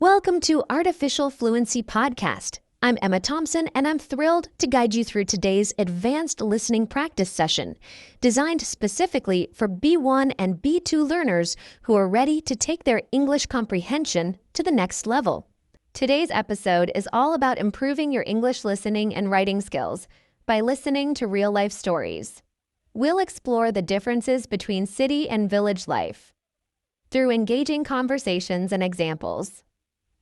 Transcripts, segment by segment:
Welcome to Artificial Fluency Podcast. I'm Emma Thompson, and I'm thrilled to guide you through today's advanced listening practice session, designed specifically for B1 and B2 learners who are ready to take their English comprehension to the next level. Today's episode is all about improving your English listening and writing skills by listening to real-life stories. We'll explore the differences between city and village life through engaging conversations and examples.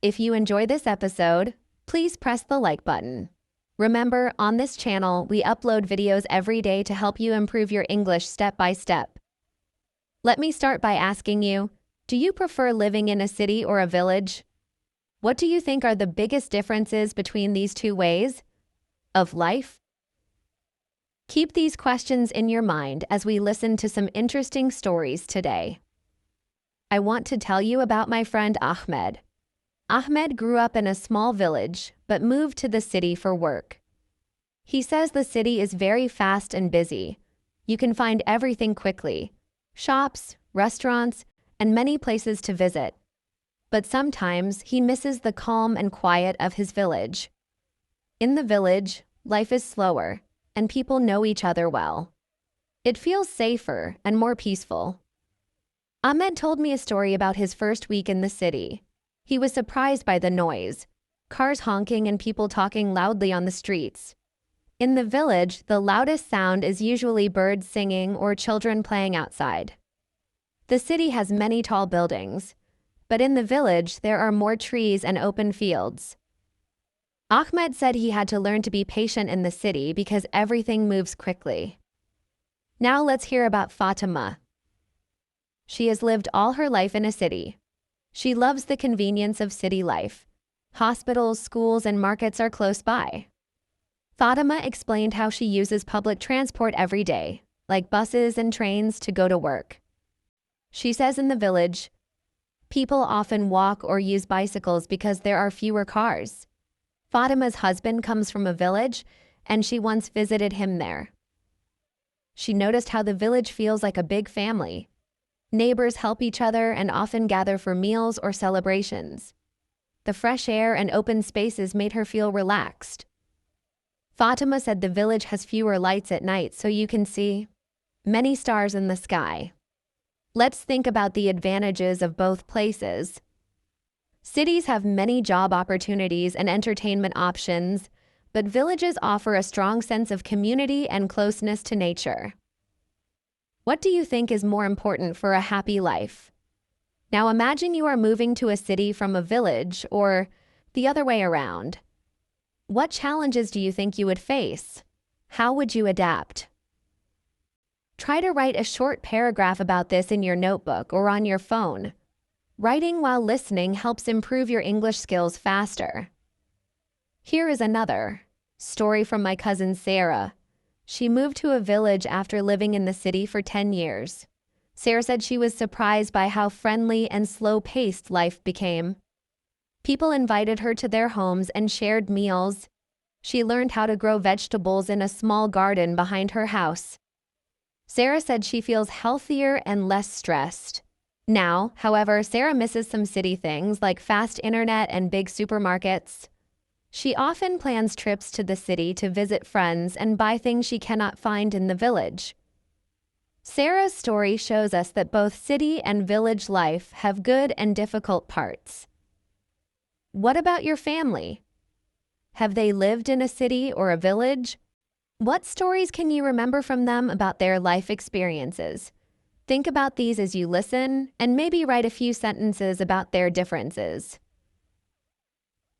If you enjoy this episode, please press the like button. Remember, on this channel, we upload videos every day to help you improve your English step by step. Let me start by asking you, do you prefer living in a city or a village? What do you think are the biggest differences between these two ways of life? Keep these questions in your mind as we listen to some interesting stories today. I want to tell you about my friend Ahmed. Ahmed grew up in a small village, but moved to the city for work. He says the city is very fast and busy. You can find everything quickly: shops, restaurants, and many places to visit. But sometimes he misses the calm and quiet of his village. In the village, life is slower, and people know each other well. It feels safer and more peaceful. Ahmed told me a story about his first week in the city. He was surprised by the noise, cars honking and people talking loudly on the streets. In the village, the loudest sound is usually birds singing or children playing outside. The city has many tall buildings, but in the village there are more trees and open fields. Ahmed said he had to learn to be patient in the city because everything moves quickly. Now let's hear about Fatima. She has lived all her life in a city. She loves the convenience of city life. Hospitals, schools, and markets are close by. Fatima explained how she uses public transport every day, like buses and trains, to go to work. She says in the village, people often walk or use bicycles because there are fewer cars. Fatima's husband comes from a village, and she once visited him there. She noticed how the village feels like a big family. Neighbors help each other and often gather for meals or celebrations. The fresh air and open spaces made her feel relaxed. Fatima said the village has fewer lights at night, so you can see many stars in the sky. Let's think about the advantages of both places. Cities have many job opportunities and entertainment options, but villages offer a strong sense of community and closeness to nature. What do you think is more important for a happy life? Now imagine you are moving to a city from a village, or the other way around. What challenges do you think you would face? How would you adapt? Try to write a short paragraph about this in your notebook or on your phone. Writing while listening helps improve your English skills faster. Here is another story from my cousin Sarah. She moved to a village after living in the city for 10 years. Sarah said she was surprised by how friendly and slow-paced life became. People invited her to their homes and shared meals. She learned how to grow vegetables in a small garden behind her house. Sarah said she feels healthier and less stressed. Now, however, Sarah misses some city things like fast internet and big supermarkets. She often plans trips to the city to visit friends and buy things she cannot find in the village. Sarah's story shows us that both city and village life have good and difficult parts. What about your family? Have they lived in a city or a village? What stories can you remember from them about their life experiences? Think about these as you listen, and maybe write a few sentences about their differences.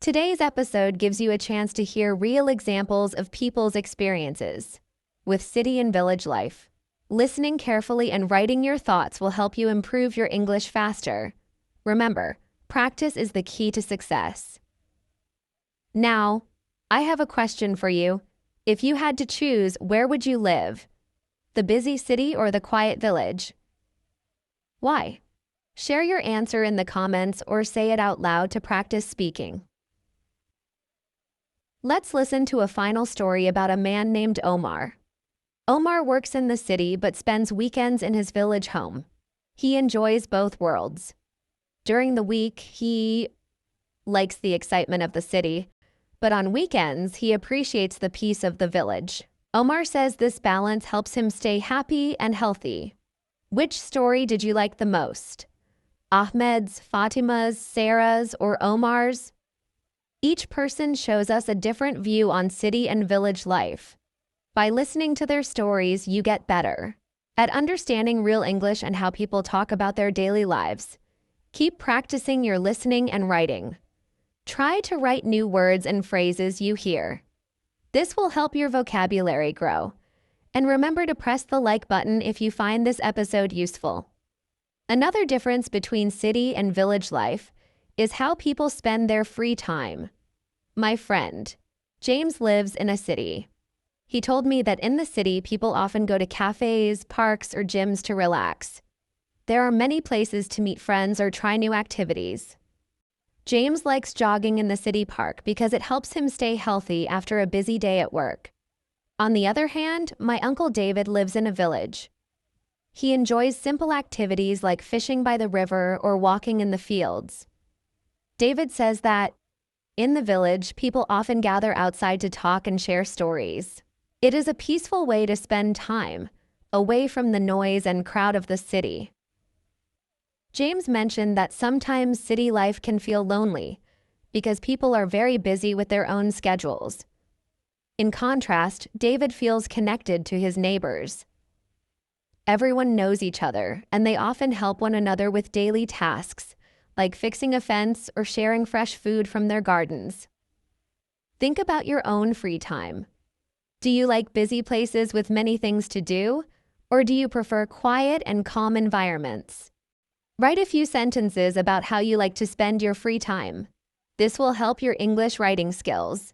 Today's episode gives you a chance to hear real examples of people's experiences with city and village life. Listening carefully and writing your thoughts will help you improve your English faster. Remember, practice is the key to success. Now, I have a question for you. If you had to choose, where would you live? The busy city or the quiet village? Why? Share your answer in the comments or say it out loud to practice speaking. Let's listen to a final story about a man named Omar. Omar works in the city but spends weekends in his village home. He enjoys both worlds. During the week, he likes the excitement of the city, but on weekends, he appreciates the peace of the village. Omar says this balance helps him stay happy and healthy. Which story did you like the most? Ahmed's, Fatima's, Sarah's, or Omar's? Each person shows us a different view on city and village life. By listening to their stories, you get better at understanding real English and how people talk about their daily lives. Keep practicing your listening and writing. Try to write new words and phrases you hear. This will help your vocabulary grow. And remember to press the like button if you find this episode useful. Another difference between city and village life is how people spend their free time. My friend, James, lives in a city. He told me that in the city, people often go to cafes, parks, or gyms to relax. There are many places to meet friends or try new activities. James likes jogging in the city park because it helps him stay healthy after a busy day at work. On the other hand, my Uncle David lives in a village. He enjoys simple activities like fishing by the river or walking in the fields. David says that, in the village, people often gather outside to talk and share stories. It is a peaceful way to spend time, away from the noise and crowd of the city. James mentioned that sometimes city life can feel lonely because people are very busy with their own schedules. In contrast, David feels connected to his neighbors. Everyone knows each other, and they often help one another with daily tasks, like fixing a fence or sharing fresh food from their gardens. Think about your own free time. Do you like busy places with many things to do, or do you prefer quiet and calm environments? Write a few sentences about how you like to spend your free time. This will help your English writing skills.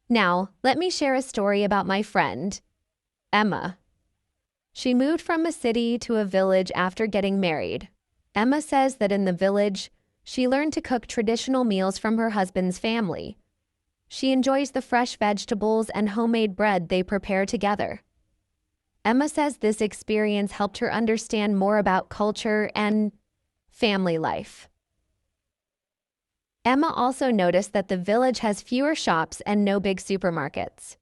Now, let me share a story about my friend, Emma. She moved from a city to a village after getting married. Emma says that in the village, she learned to cook traditional meals from her husband's family. She enjoys the fresh vegetables and homemade bread they prepare together. Emma says this experience helped her understand more about culture and family life. Emma also noticed that the village has fewer shops and no big supermarkets.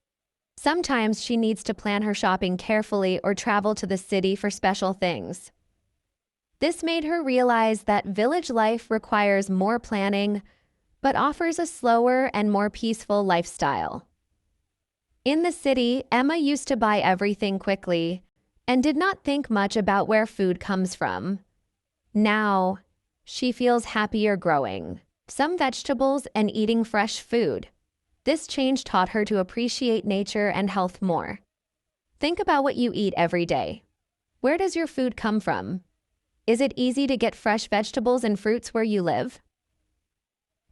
Sometimes she needs to plan her shopping carefully or travel to the city for special things. This made her realize that village life requires more planning, but offers a slower and more peaceful lifestyle. In the city, Emma used to buy everything quickly and did not think much about where food comes from. Now, she feels happier growing some vegetables and eating fresh food. This change taught her to appreciate nature and health more. Think about what you eat every day. Where does your food come from? Is it easy to get fresh vegetables and fruits where you live?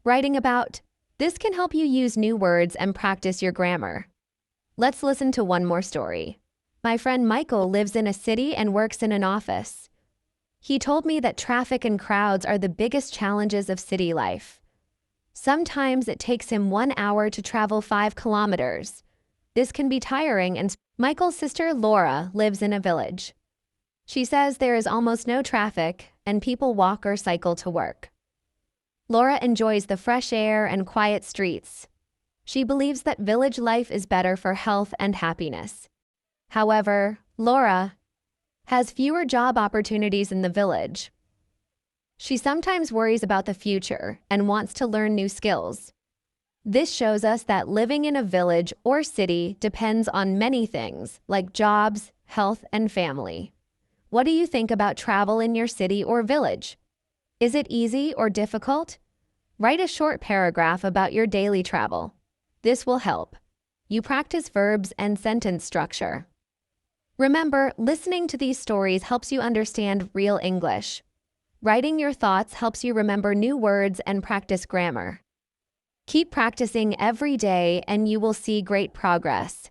Writing about this can help you use new words and practice your grammar. Let's listen to one more story. My friend Michael lives in a city and works in an office. He told me that traffic and crowds are the biggest challenges of city life. Sometimes it takes him 1 hour to travel 5 kilometers. This can be tiring, and Michael's sister Laura lives in a village. She says there is almost no traffic and people walk or cycle to work. Laura enjoys the fresh air and quiet streets. She believes that village life is better for health and happiness. However, Laura has fewer job opportunities in the village. She sometimes worries about the future and wants to learn new skills. This shows us that living in a village or city depends on many things like jobs, health, and family. What do you think about travel in your city or village? Is it easy or difficult? Write a short paragraph about your daily travel. This will help. You practice verbs and sentence structure. Remember, listening to these stories helps you understand real English. Writing your thoughts helps you remember new words and practice grammar. Keep practicing every day and you will see great progress.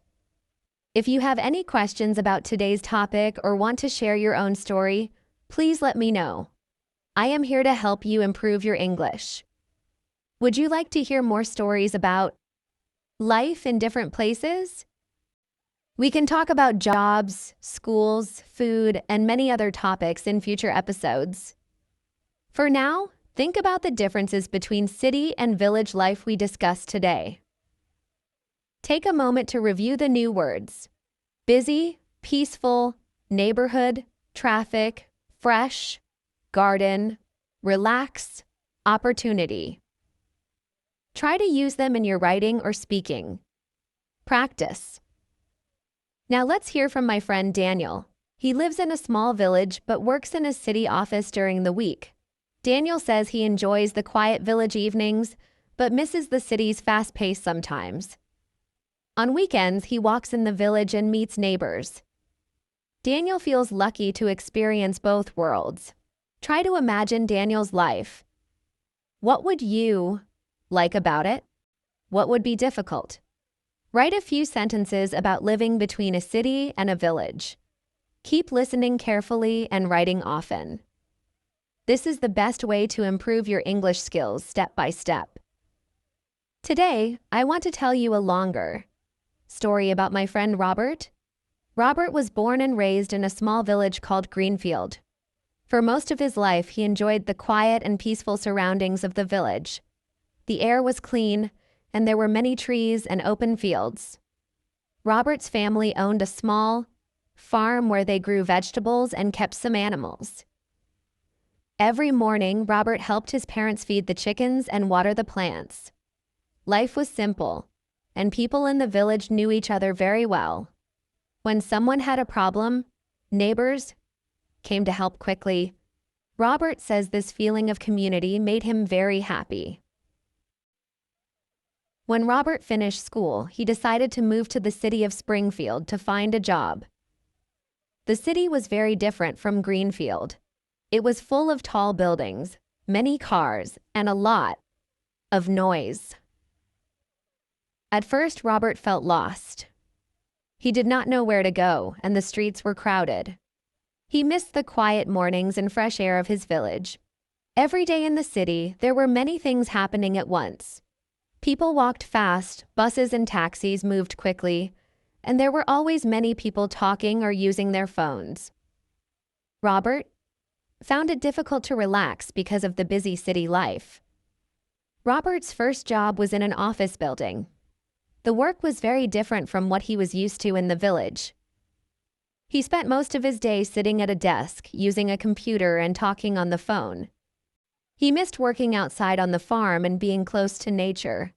If you have any questions about today's topic or want to share your own story, please let me know. I am here to help you improve your English. Would you like to hear more stories about life in different places? We can talk about jobs, schools, food, and many other topics in future episodes. For now, Think about the differences between city and village life we discussed today. Take a moment to review the new words: busy, peaceful, neighborhood, traffic, fresh, garden, relax, opportunity. Try to use them in your writing or speaking. Practice. Now let's hear from my friend Daniel. He lives in a small village but works in a city office during the week. Daniel says he enjoys the quiet village evenings, but misses the city's fast pace sometimes. On weekends, he walks in the village and meets neighbors. Daniel feels lucky to experience both worlds. Try to imagine Daniel's life. What would you like about it? What would be difficult? Write a few sentences about living between a city and a village. Keep listening carefully and writing often. This is the best way to improve your English skills step by step. Today, I want to tell you a longer story about my friend Robert. Robert was born and raised in a small village called Greenfield. For most of his life, he enjoyed the quiet and peaceful surroundings of the village. The air was clean, and there were many trees and open fields. Robert's family owned a small farm where they grew vegetables and kept some animals. Every morning, Robert helped his parents feed the chickens and water the plants. Life was simple, and people in the village knew each other very well. When someone had a problem, neighbors came to help quickly. Robert says this feeling of community made him very happy. When Robert finished school, he decided to move to the city of Springfield to find a job. The city was very different from Greenfield. It was full of tall buildings, many cars, and a lot of noise. At first, Robert felt lost. He did not know where to go, and the streets were crowded. He missed the quiet mornings and fresh air of his village. Every day in the city, there were many things happening at once. People walked fast, buses and taxis moved quickly, and there were always many people talking or using their phones. Robert found it difficult to relax because of the busy city life. Robert's first job was in an office building. The work was very different from what he was used to in the village. He spent most of his day sitting at a desk, using a computer and talking on the phone. He missed working outside on the farm and being close to nature.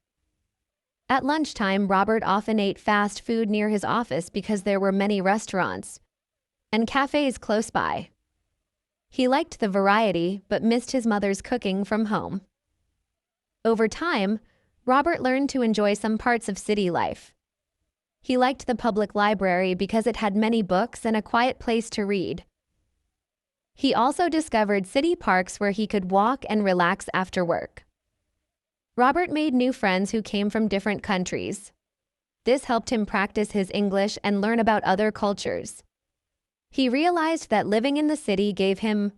At lunchtime, Robert often ate fast food near his office because there were many restaurants and cafes close by. He liked the variety, but missed his mother's cooking from home. Over time, Robert learned to enjoy some parts of city life. He liked the public library because it had many books and a quiet place to read. He also discovered city parks where he could walk and relax after work. Robert made new friends who came from different countries. This helped him practice his English and learn about other cultures. He realized that living in the city gave him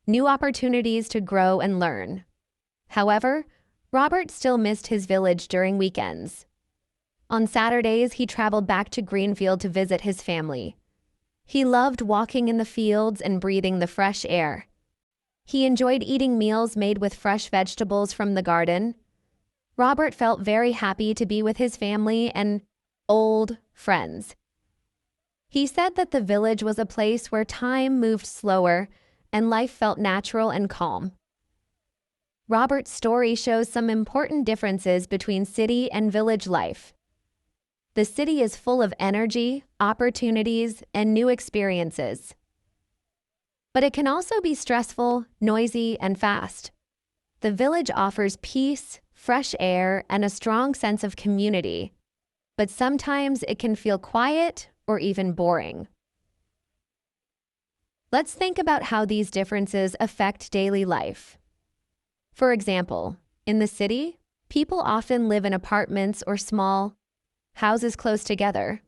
new opportunities to grow and learn. However, Robert still missed his village during weekends. On Saturdays, he traveled back to Greenfield to visit his family. He loved walking in the fields and breathing the fresh air. He enjoyed eating meals made with fresh vegetables from the garden. Robert felt very happy to be with his family and old friends. He said that the village was a place where time moved slower and life felt natural and calm. Robert's story shows some important differences between city and village life. The city is full of energy, opportunities, and new experiences. But it can also be stressful, noisy, and fast. The village offers peace, fresh air, and a strong sense of community, but sometimes it can feel quiet or even boring. Let's think about how these differences affect daily life. For example, in the city, people often live in apartments or small houses close together.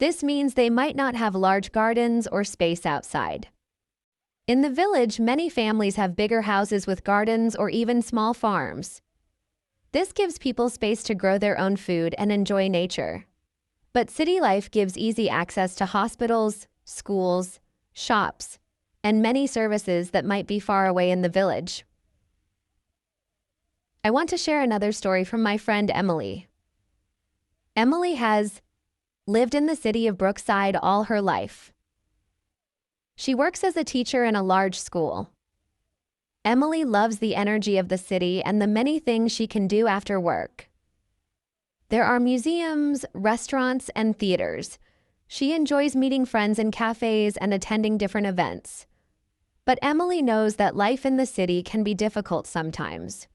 This means they might not have large gardens or space outside. In the village, many families have bigger houses with gardens or even small farms. This gives people space to grow their own food and enjoy nature. But city life gives easy access to hospitals, schools, shops, and many services that might be far away in the village. I want to share another story from my friend Emily. Emily has lived in the city of Brookside all her life. She works as a teacher in a large school. Emily loves the energy of the city and the many things she can do after work. There are museums, restaurants, and theaters. She enjoys meeting friends in cafes and attending different events. But Emily knows that life in the city can be difficult sometimes.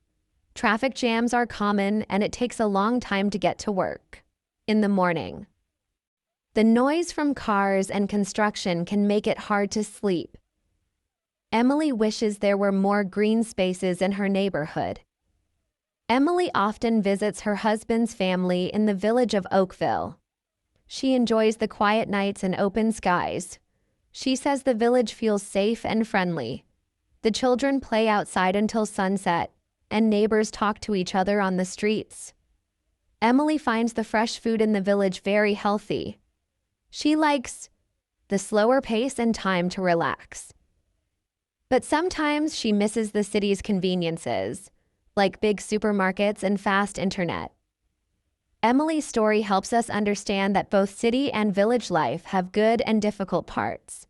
Traffic jams are common, and it takes a long time to get to work. In the morning, the noise from cars and construction can make it hard to sleep. Emily wishes there were more green spaces in her neighborhood. Emily often visits her husband's family in the village of Oakville. She enjoys the quiet nights and open skies. She says the village feels safe and friendly. The children play outside until sunset, and neighbors talk to each other on the streets. Emily finds the fresh food in the village very healthy. She likes the slower pace and time to relax. But sometimes she misses the city's conveniences, like big supermarkets and fast internet. Emily's story helps us understand that both city and village life have good and difficult parts.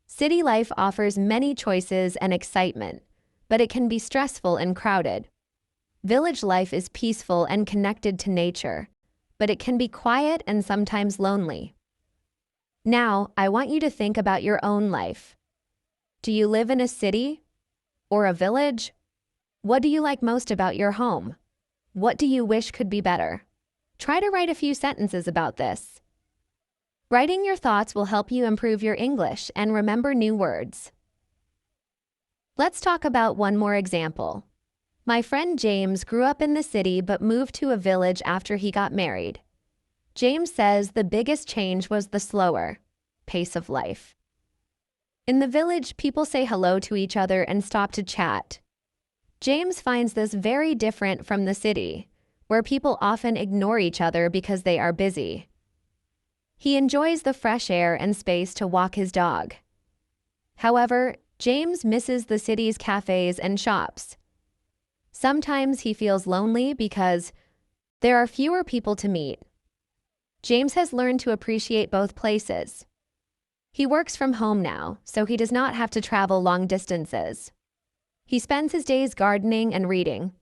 City life offers many choices and excitement, but it can be stressful and crowded. Village life is peaceful and connected to nature, but it can be quiet and sometimes lonely. Now, I want you to think about your own life. Do you live in a city or a village? What do you like most about your home? What do you wish could be better? Try to write a few sentences about this. Writing your thoughts will help you improve your English and remember new words. Let's talk about one more example. My friend James grew up in the city but moved to a village after he got married. James says the biggest change was the slower pace of life. In the village, people say hello to each other and stop to chat. James finds this very different from the city, where people often ignore each other because they are busy. He enjoys the fresh air and space to walk his dog. However, James misses the city's cafes and shops. Sometimes he feels lonely because there are fewer people to meet. James has learned to appreciate both places. He works from home now, so he does not have to travel long distances. He spends his days gardening and reading.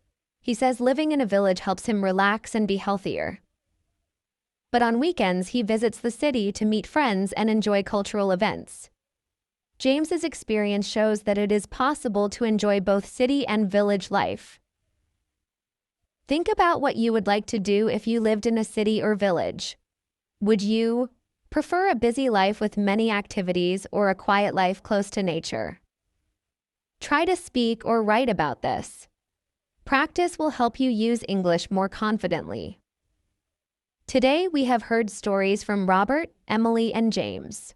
He says living in a village helps him relax and be healthier. But on weekends, he visits the city to meet friends and enjoy cultural events. James's experience shows that it is possible to enjoy both city and village life. Think about what you would like to do if you lived in a city or village. Would you prefer a busy life with many activities or a quiet life close to nature? Try to speak or write about this. Practice will help you use English more confidently. Today, we have heard stories from Robert, Emily, and James.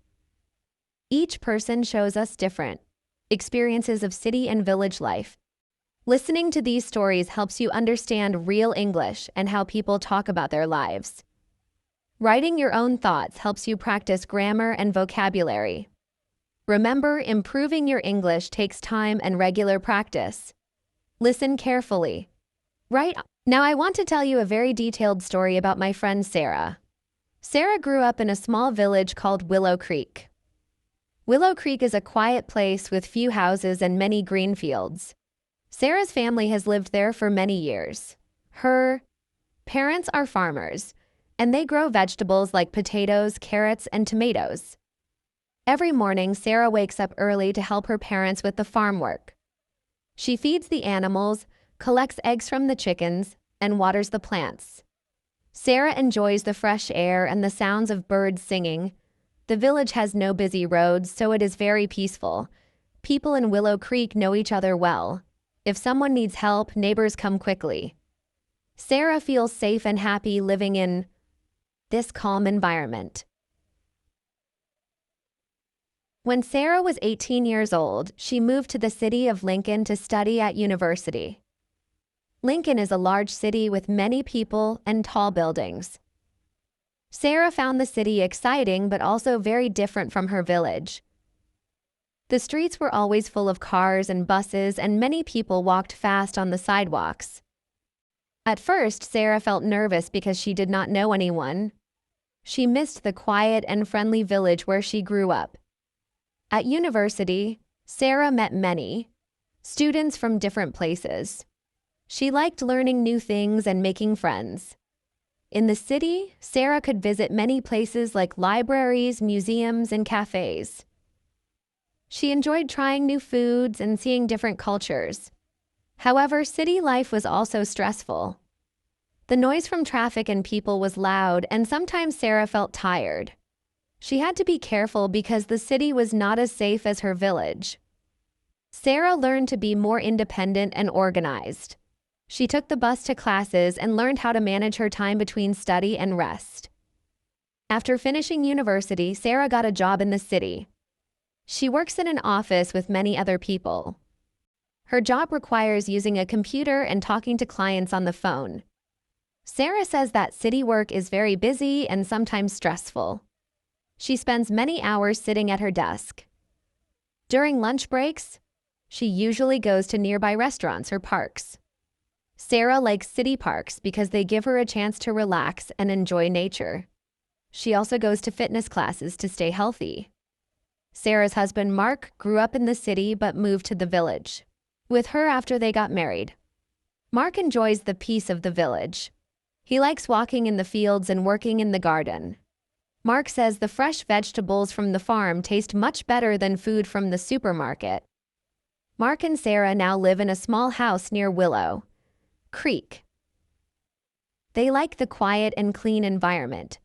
Each person shows us different experiences of city and village life. Listening to these stories helps you understand real English and how people talk about their lives. Writing your own thoughts helps you practice grammar and vocabulary. Remember, improving your English takes time and regular practice. Listen carefully. Right now, I want to tell you a very detailed story about my friend Sarah. Sarah grew up in a small village called Willow Creek. Willow Creek is a quiet place with few houses and many green fields. Sarah's family has lived there for many years. Her parents are farmers, and they grow vegetables like potatoes, carrots, and tomatoes. Every morning, Sarah wakes up early to help her parents with the farm work. She feeds the animals, collects eggs from the chickens, and waters the plants. Sarah enjoys the fresh air and the sounds of birds singing. The village has no busy roads, so it is very peaceful. People in Willow Creek know each other well. If someone needs help, neighbors come quickly. Sarah feels safe and happy living in this calm environment. When Sarah was 18 years old, she moved to the city of Lincoln to study at university. Lincoln is a large city with many people and tall buildings. Sarah found the city exciting but also very different from her village. The streets were always full of cars and buses, and many people walked fast on the sidewalks. At first, Sarah felt nervous because she did not know anyone. She missed the quiet and friendly village where she grew up. At university, Sarah met many students from different places. She liked learning new things and making friends. In the city, Sarah could visit many places like libraries, museums, and cafes. She enjoyed trying new foods and seeing different cultures. However, city life was also stressful. The noise from traffic and people was loud, and sometimes Sarah felt tired. She had to be careful because the city was not as safe as her village. Sarah learned to be more independent and organized. She took the bus to classes and learned how to manage her time between study and rest. After finishing university, Sarah got a job in the city. She works in an office with many other people. Her job requires using a computer and talking to clients on the phone. Sarah says that city work is very busy and sometimes stressful. She spends many hours sitting at her desk. During lunch breaks, she usually goes to nearby restaurants or parks. Sarah likes city parks because they give her a chance to relax and enjoy nature. She also goes to fitness classes to stay healthy. Sarah's husband, Mark, grew up in the city but moved to the village with her after they got married. Mark enjoys the peace of the village. He likes walking in the fields and working in the garden. Mark says the fresh vegetables from the farm taste much better than food from the supermarket. Mark and Sarah now live in a small house near Willow Creek. They like the quiet and clean environment.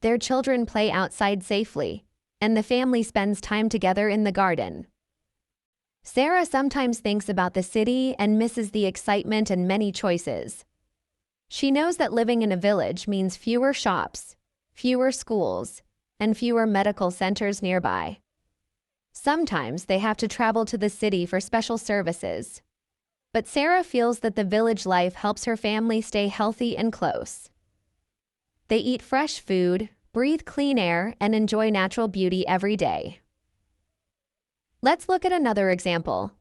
Their children play outside safely, and the family spends time together in the garden. Sarah sometimes thinks about the city and misses the excitement and many choices. She knows that living in a village means fewer shops, fewer schools, and fewer medical centers nearby. Sometimes they have to travel to the city for special services. But Sarah feels that the village life helps her family stay healthy and close. They eat fresh food, breathe clean air, and enjoy natural beauty every day. Let's look at another example.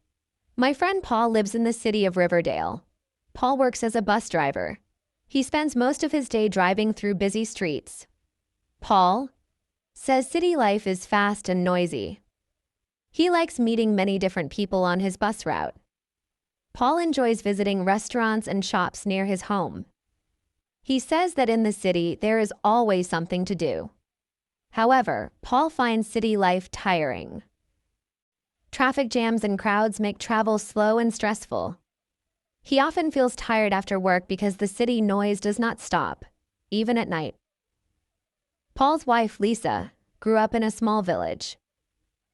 My friend Paul lives in the city of Riverdale. Paul works as a bus driver. He spends most of his day driving through busy streets. Paul says city life is fast and noisy. He likes meeting many different people on his bus route. Paul enjoys visiting restaurants and shops near his home. He says that in the city there is always something to do. However, Paul finds city life tiring. Traffic jams and crowds make travel slow and stressful. He often feels tired after work because the city noise does not stop, even at night. Paul's wife, Lisa, grew up in a small village.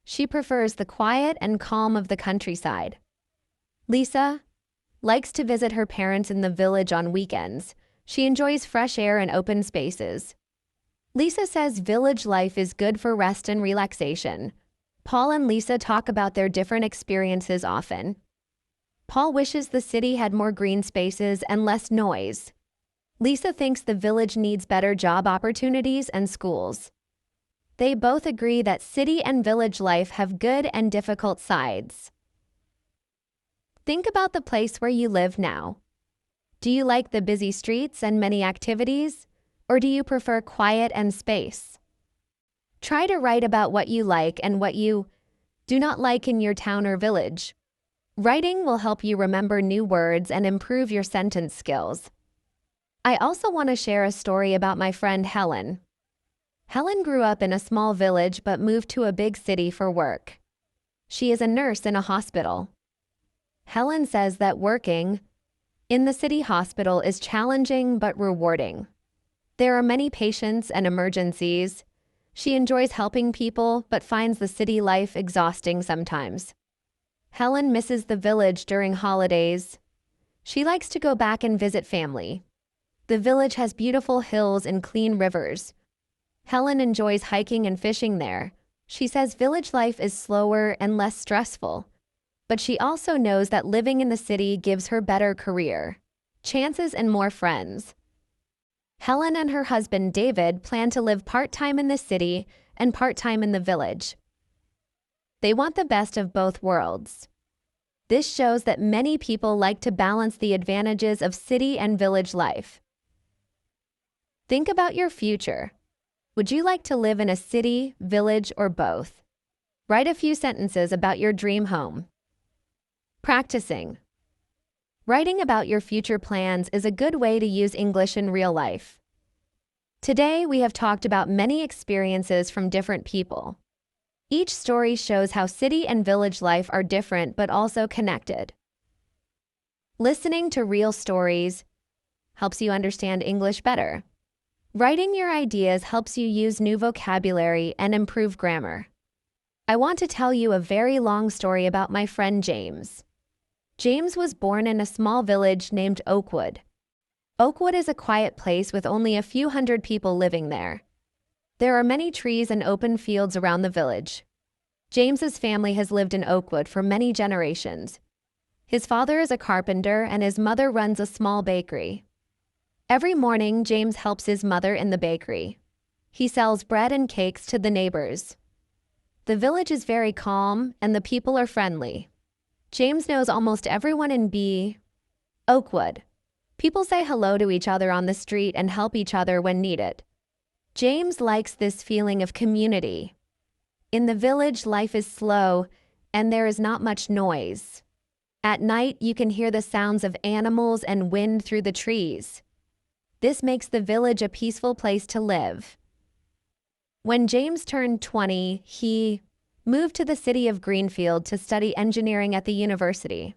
She prefers the quiet and calm of the countryside. Lisa likes to visit her parents in the village on weekends. She enjoys fresh air and open spaces. Lisa says village life is good for rest and relaxation. Paul and Lisa talk about their different experiences often. Paul wishes the city had more green spaces and less noise. Lisa thinks the village needs better job opportunities and schools. They both agree that city and village life have good and difficult sides. Think about the place where you live now. Do you like the busy streets and many activities, or do you prefer quiet and space? Try to write about what you like and what you do not like in your town or village. Writing will help you remember new words and improve your sentence skills. I also want to share a story about my friend Helen. Helen grew up in a small village but moved to a big city for work. She is a nurse in a hospital. Helen says that working in the city hospital is challenging but rewarding. There are many patients and emergencies. She enjoys helping people but finds the city life exhausting sometimes. Helen misses the village during holidays. She likes to go back and visit family. The village has beautiful hills and clean rivers. Helen enjoys hiking and fishing there. She says village life is slower and less stressful. But she also knows that living in the city gives her better career, chances, and more friends. Helen and her husband David plan to live part-time in the city and part-time in the village. They want the best of both worlds. This shows that many people like to balance the advantages of city and village life. Think about your future. Would you like to live in a city, village, or both? Write a few sentences about your dream home. Practicing. Writing about your future plans is a good way to use English in real life. Today, we have talked about many experiences from different people. Each story shows how city and village life are different but also connected. Listening to real stories helps you understand English better. Writing your ideas helps you use new vocabulary and improve grammar. I want to tell you a very long story about my friend James. James was born in a small village named Oakwood. Oakwood is a quiet place with only a few hundred people living there. There are many trees and open fields around the village. James's family has lived in Oakwood for many generations. His father is a carpenter and his mother runs a small bakery. Every morning, James helps his mother in the bakery. He sells bread and cakes to the neighbors. The village is very calm and the people are friendly. James knows almost everyone in Oakwood. People say hello to each other on the street and help each other when needed. James likes this feeling of community. In the village, life is slow and there is not much noise. At night, you can hear the sounds of animals and wind through the trees. This makes the village a peaceful place to live. When James turned 20, he moved to the city of Greenfield to study engineering at the university.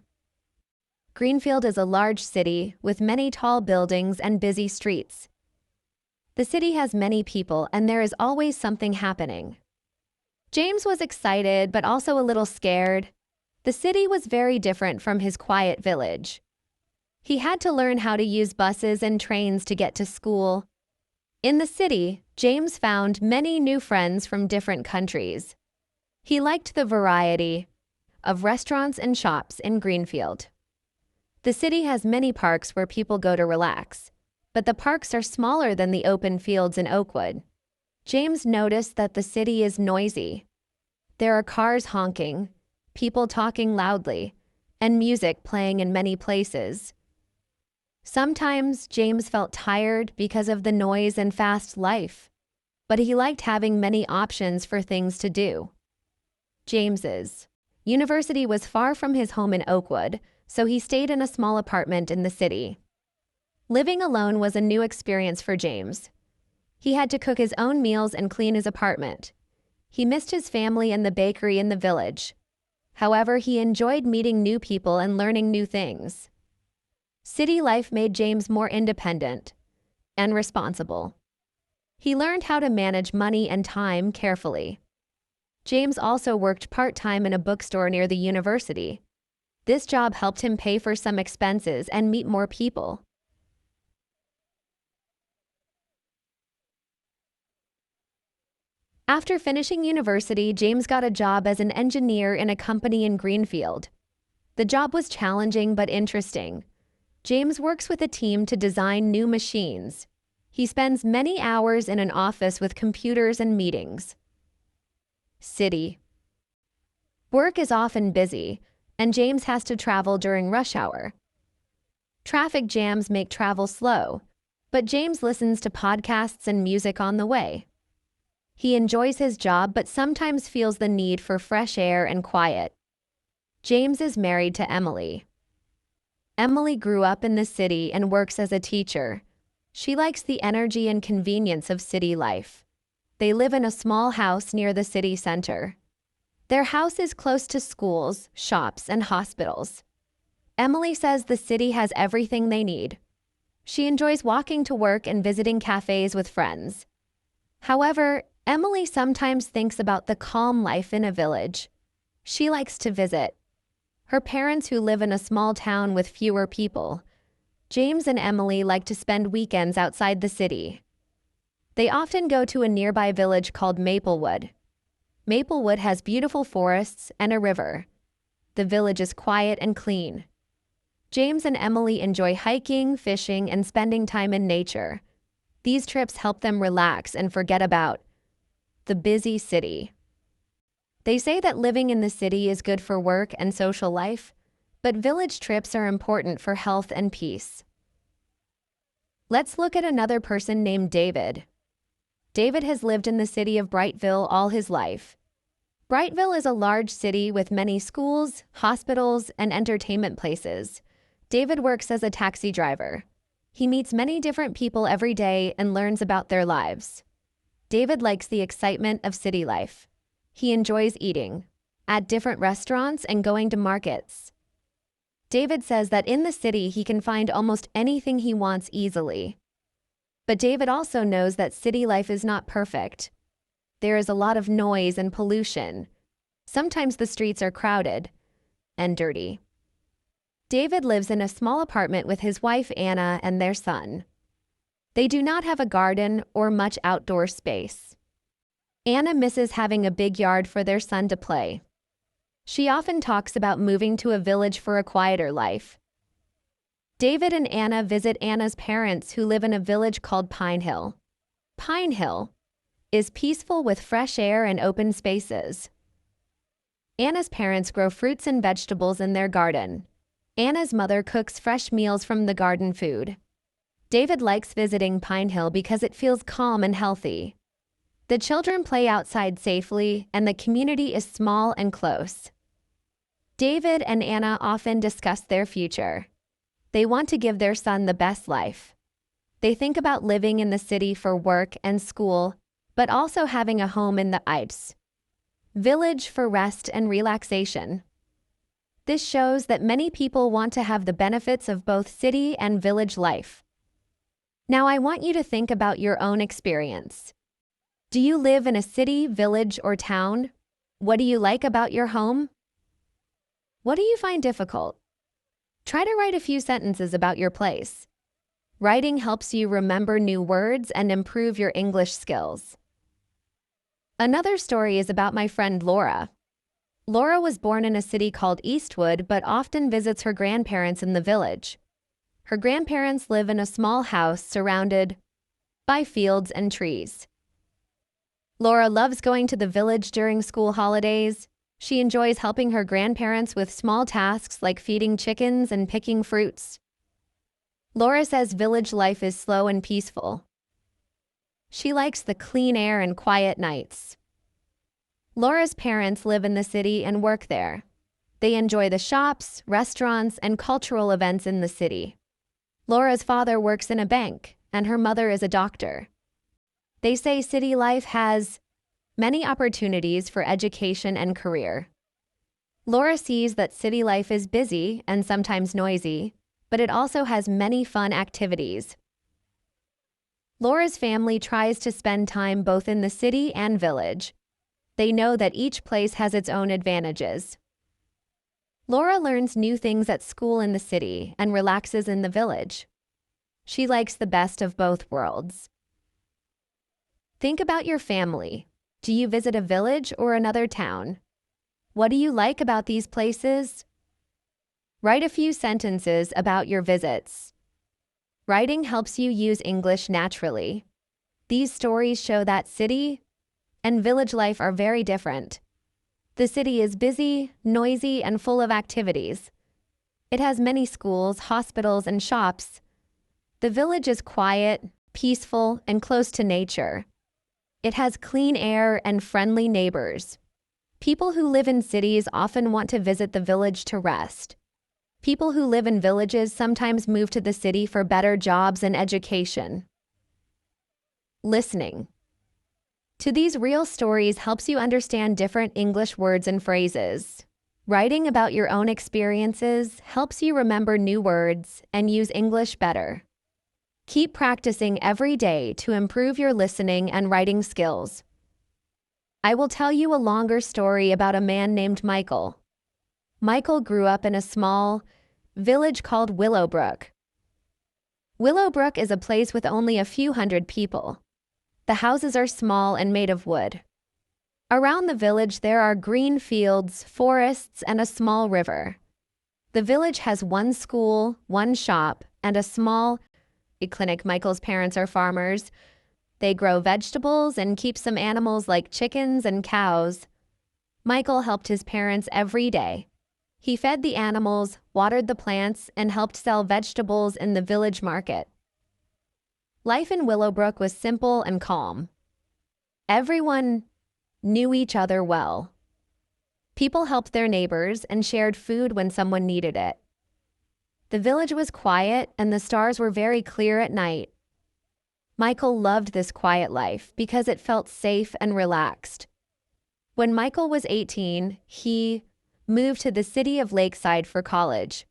Greenfield is a large city with many tall buildings and busy streets. The city has many people and there is always something happening. James was excited but also a little scared. The city was very different from his quiet village. He had to learn how to use buses and trains to get to school. In the city, James found many new friends from different countries. He liked the variety of restaurants and shops in Greenfield. The city has many parks where people go to relax, but the parks are smaller than the open fields in Oakwood. James noticed that the city is noisy. There are cars honking, people talking loudly, and music playing in many places. Sometimes James felt tired because of the noise and fast life, but he liked having many options for things to do. James's university was far from his home in Oakwood, so he stayed in a small apartment in the city. Living alone was a new experience for James. He had to cook his own meals and clean his apartment. He missed his family and the bakery in the village. However, he enjoyed meeting new people and learning new things. City life made James more independent and responsible. He learned how to manage money and time carefully. James also worked part-time in a bookstore near the university. This job helped him pay for some expenses and meet more people. After finishing university, James got a job as an engineer in a company in Greenfield. The job was challenging but interesting. James works with a team to design new machines. He spends many hours in an office with computers and meetings. City. Work is often busy, and James has to travel during rush hour. Traffic jams make travel slow, but James listens to podcasts and music on the way. He enjoys his job but sometimes feels the need for fresh air and quiet. James is married to Emily. Emily grew up in the city and works as a teacher. She likes the energy and convenience of city life. They live in a small house near the city center. Their house is close to schools, shops, and hospitals. Emily says the city has everything they need. She enjoys walking to work and visiting cafes with friends. However, Emily sometimes thinks about the calm life in a village. She likes to visit her parents who live in a small town with fewer people. James and Emily like to spend weekends outside the city. They often go to a nearby village called Maplewood. Maplewood has beautiful forests and a river. The village is quiet and clean. James and Emily enjoy hiking, fishing, and spending time in nature. These trips help them relax and forget about the busy city. They say that living in the city is good for work and social life, but village trips are important for health and peace. Let's look at another person named David. David has lived in the city of Brightville all his life. Brightville is a large city with many schools, hospitals, and entertainment places. David works as a taxi driver. He meets many different people every day and learns about their lives. David likes the excitement of city life. He enjoys eating at different restaurants and going to markets. David says that in the city he can find almost anything he wants easily. But David also knows that city life is not perfect. There is a lot of noise and pollution. Sometimes the streets are crowded and dirty. David lives in a small apartment with his wife Anna and their son. They do not have a garden or much outdoor space. Anna misses having a big yard for their son to play. She often talks about moving to a village for a quieter life. David and Anna visit Anna's parents who live in a village called Pine Hill. Pine Hill is peaceful with fresh air and open spaces. Anna's parents grow fruits and vegetables in their garden. Anna's mother cooks fresh meals from the garden food. David likes visiting Pine Hill because it feels calm and healthy. The children play outside safely, and the community is small and close. David and Anna often discuss their future. They want to give their son the best life. They think about living in the city for work and school, but also having a home in the Alps. Village for rest and relaxation. This shows that many people want to have the benefits of both city and village life. Now I want you to think about your own experience. Do you live in a city, village, or town? What do you like about your home? What do you find difficult? Try to write a few sentences about your place. Writing helps you remember new words and improve your English skills. Another story is about my friend Laura. Laura was born in a city called Eastwood but often visits her grandparents in the village. Her grandparents live in a small house surrounded by fields and trees. Laura loves going to the village during school holidays. She enjoys helping her grandparents with small tasks like feeding chickens and picking fruits. Laura says village life is slow and peaceful. She likes the clean air and quiet nights. Laura's parents live in the city and work there. They enjoy the shops, restaurants, and cultural events in the city. Laura's father works in a bank, and her mother is a doctor. They say city life has many opportunities for education and career. Laura sees that city life is busy and sometimes noisy, but it also has many fun activities. Laura's family tries to spend time both in the city and village. They know that each place has its own advantages. Laura learns new things at school in the city and relaxes in the village. She likes the best of both worlds. Think about your family. Do you visit a village or another town? What do you like about these places? Write a few sentences about your visits. Writing helps you use English naturally. These stories show that city and village life are very different. The city is busy, noisy, and full of activities. It has many schools, hospitals, and shops. The village is quiet, peaceful, and close to nature. It has clean air and friendly neighbors. People who live in cities often want to visit the village to rest. People who live in villages sometimes move to the city for better jobs and education. Listening to these real stories helps you understand different English words and phrases. Writing about your own experiences helps you remember new words and use English better. Keep practicing every day to improve your listening and writing skills. I will tell you a longer story about a man named Michael. Michael grew up in a small village called Willowbrook. Willowbrook is a place with only a few hundred people. The houses are small and made of wood. Around the village there are green fields, forests, and a small river. The village has one school, one shop, and a small clinic. Michael's parents are farmers. They grow vegetables and keep some animals like chickens and cows. Michael helped his parents every day. He fed the animals, watered the plants, and helped sell vegetables in the village market. Life in Willowbrook was simple and calm. Everyone knew each other well. People helped their neighbors and shared food when someone needed it. The village was quiet and the stars were very clear at night. Michael loved this quiet life because it felt safe and relaxed. When Michael was 18, he moved to the city of Lakeside for college.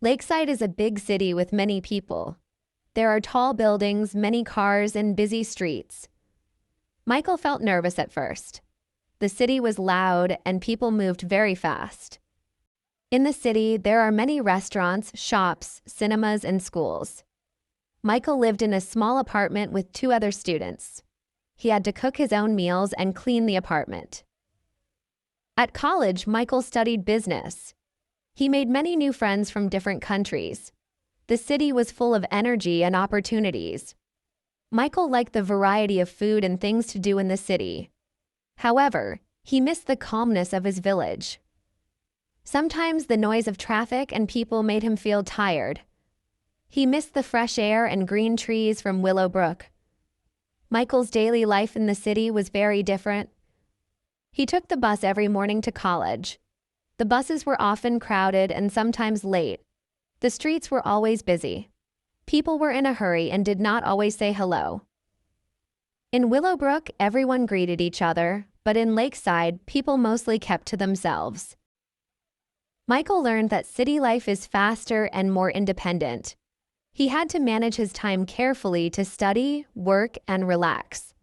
Lakeside is a big city with many people. There are tall buildings, many cars, and busy streets. Michael felt nervous at first. The city was loud and people moved very fast. In the city, there are many restaurants, shops, cinemas, and schools. Michael lived in a small apartment with 2 other students. He had to cook his own meals and clean the apartment. At college, Michael studied business. He made many new friends from different countries. The city was full of energy and opportunities. Michael liked the variety of food and things to do in the city. However, he missed the calmness of his village. Sometimes the noise of traffic and people made him feel tired. He missed the fresh air and green trees from Willowbrook. Michael's daily life in the city was very different. He took the bus every morning to college. The buses were often crowded and sometimes late. The streets were always busy. People were in a hurry and did not always say hello. In Willowbrook, everyone greeted each other, but in Lakeside, people mostly kept to themselves. Michael learned that city life is faster and more independent. He had to manage his time carefully to study, work, and relax.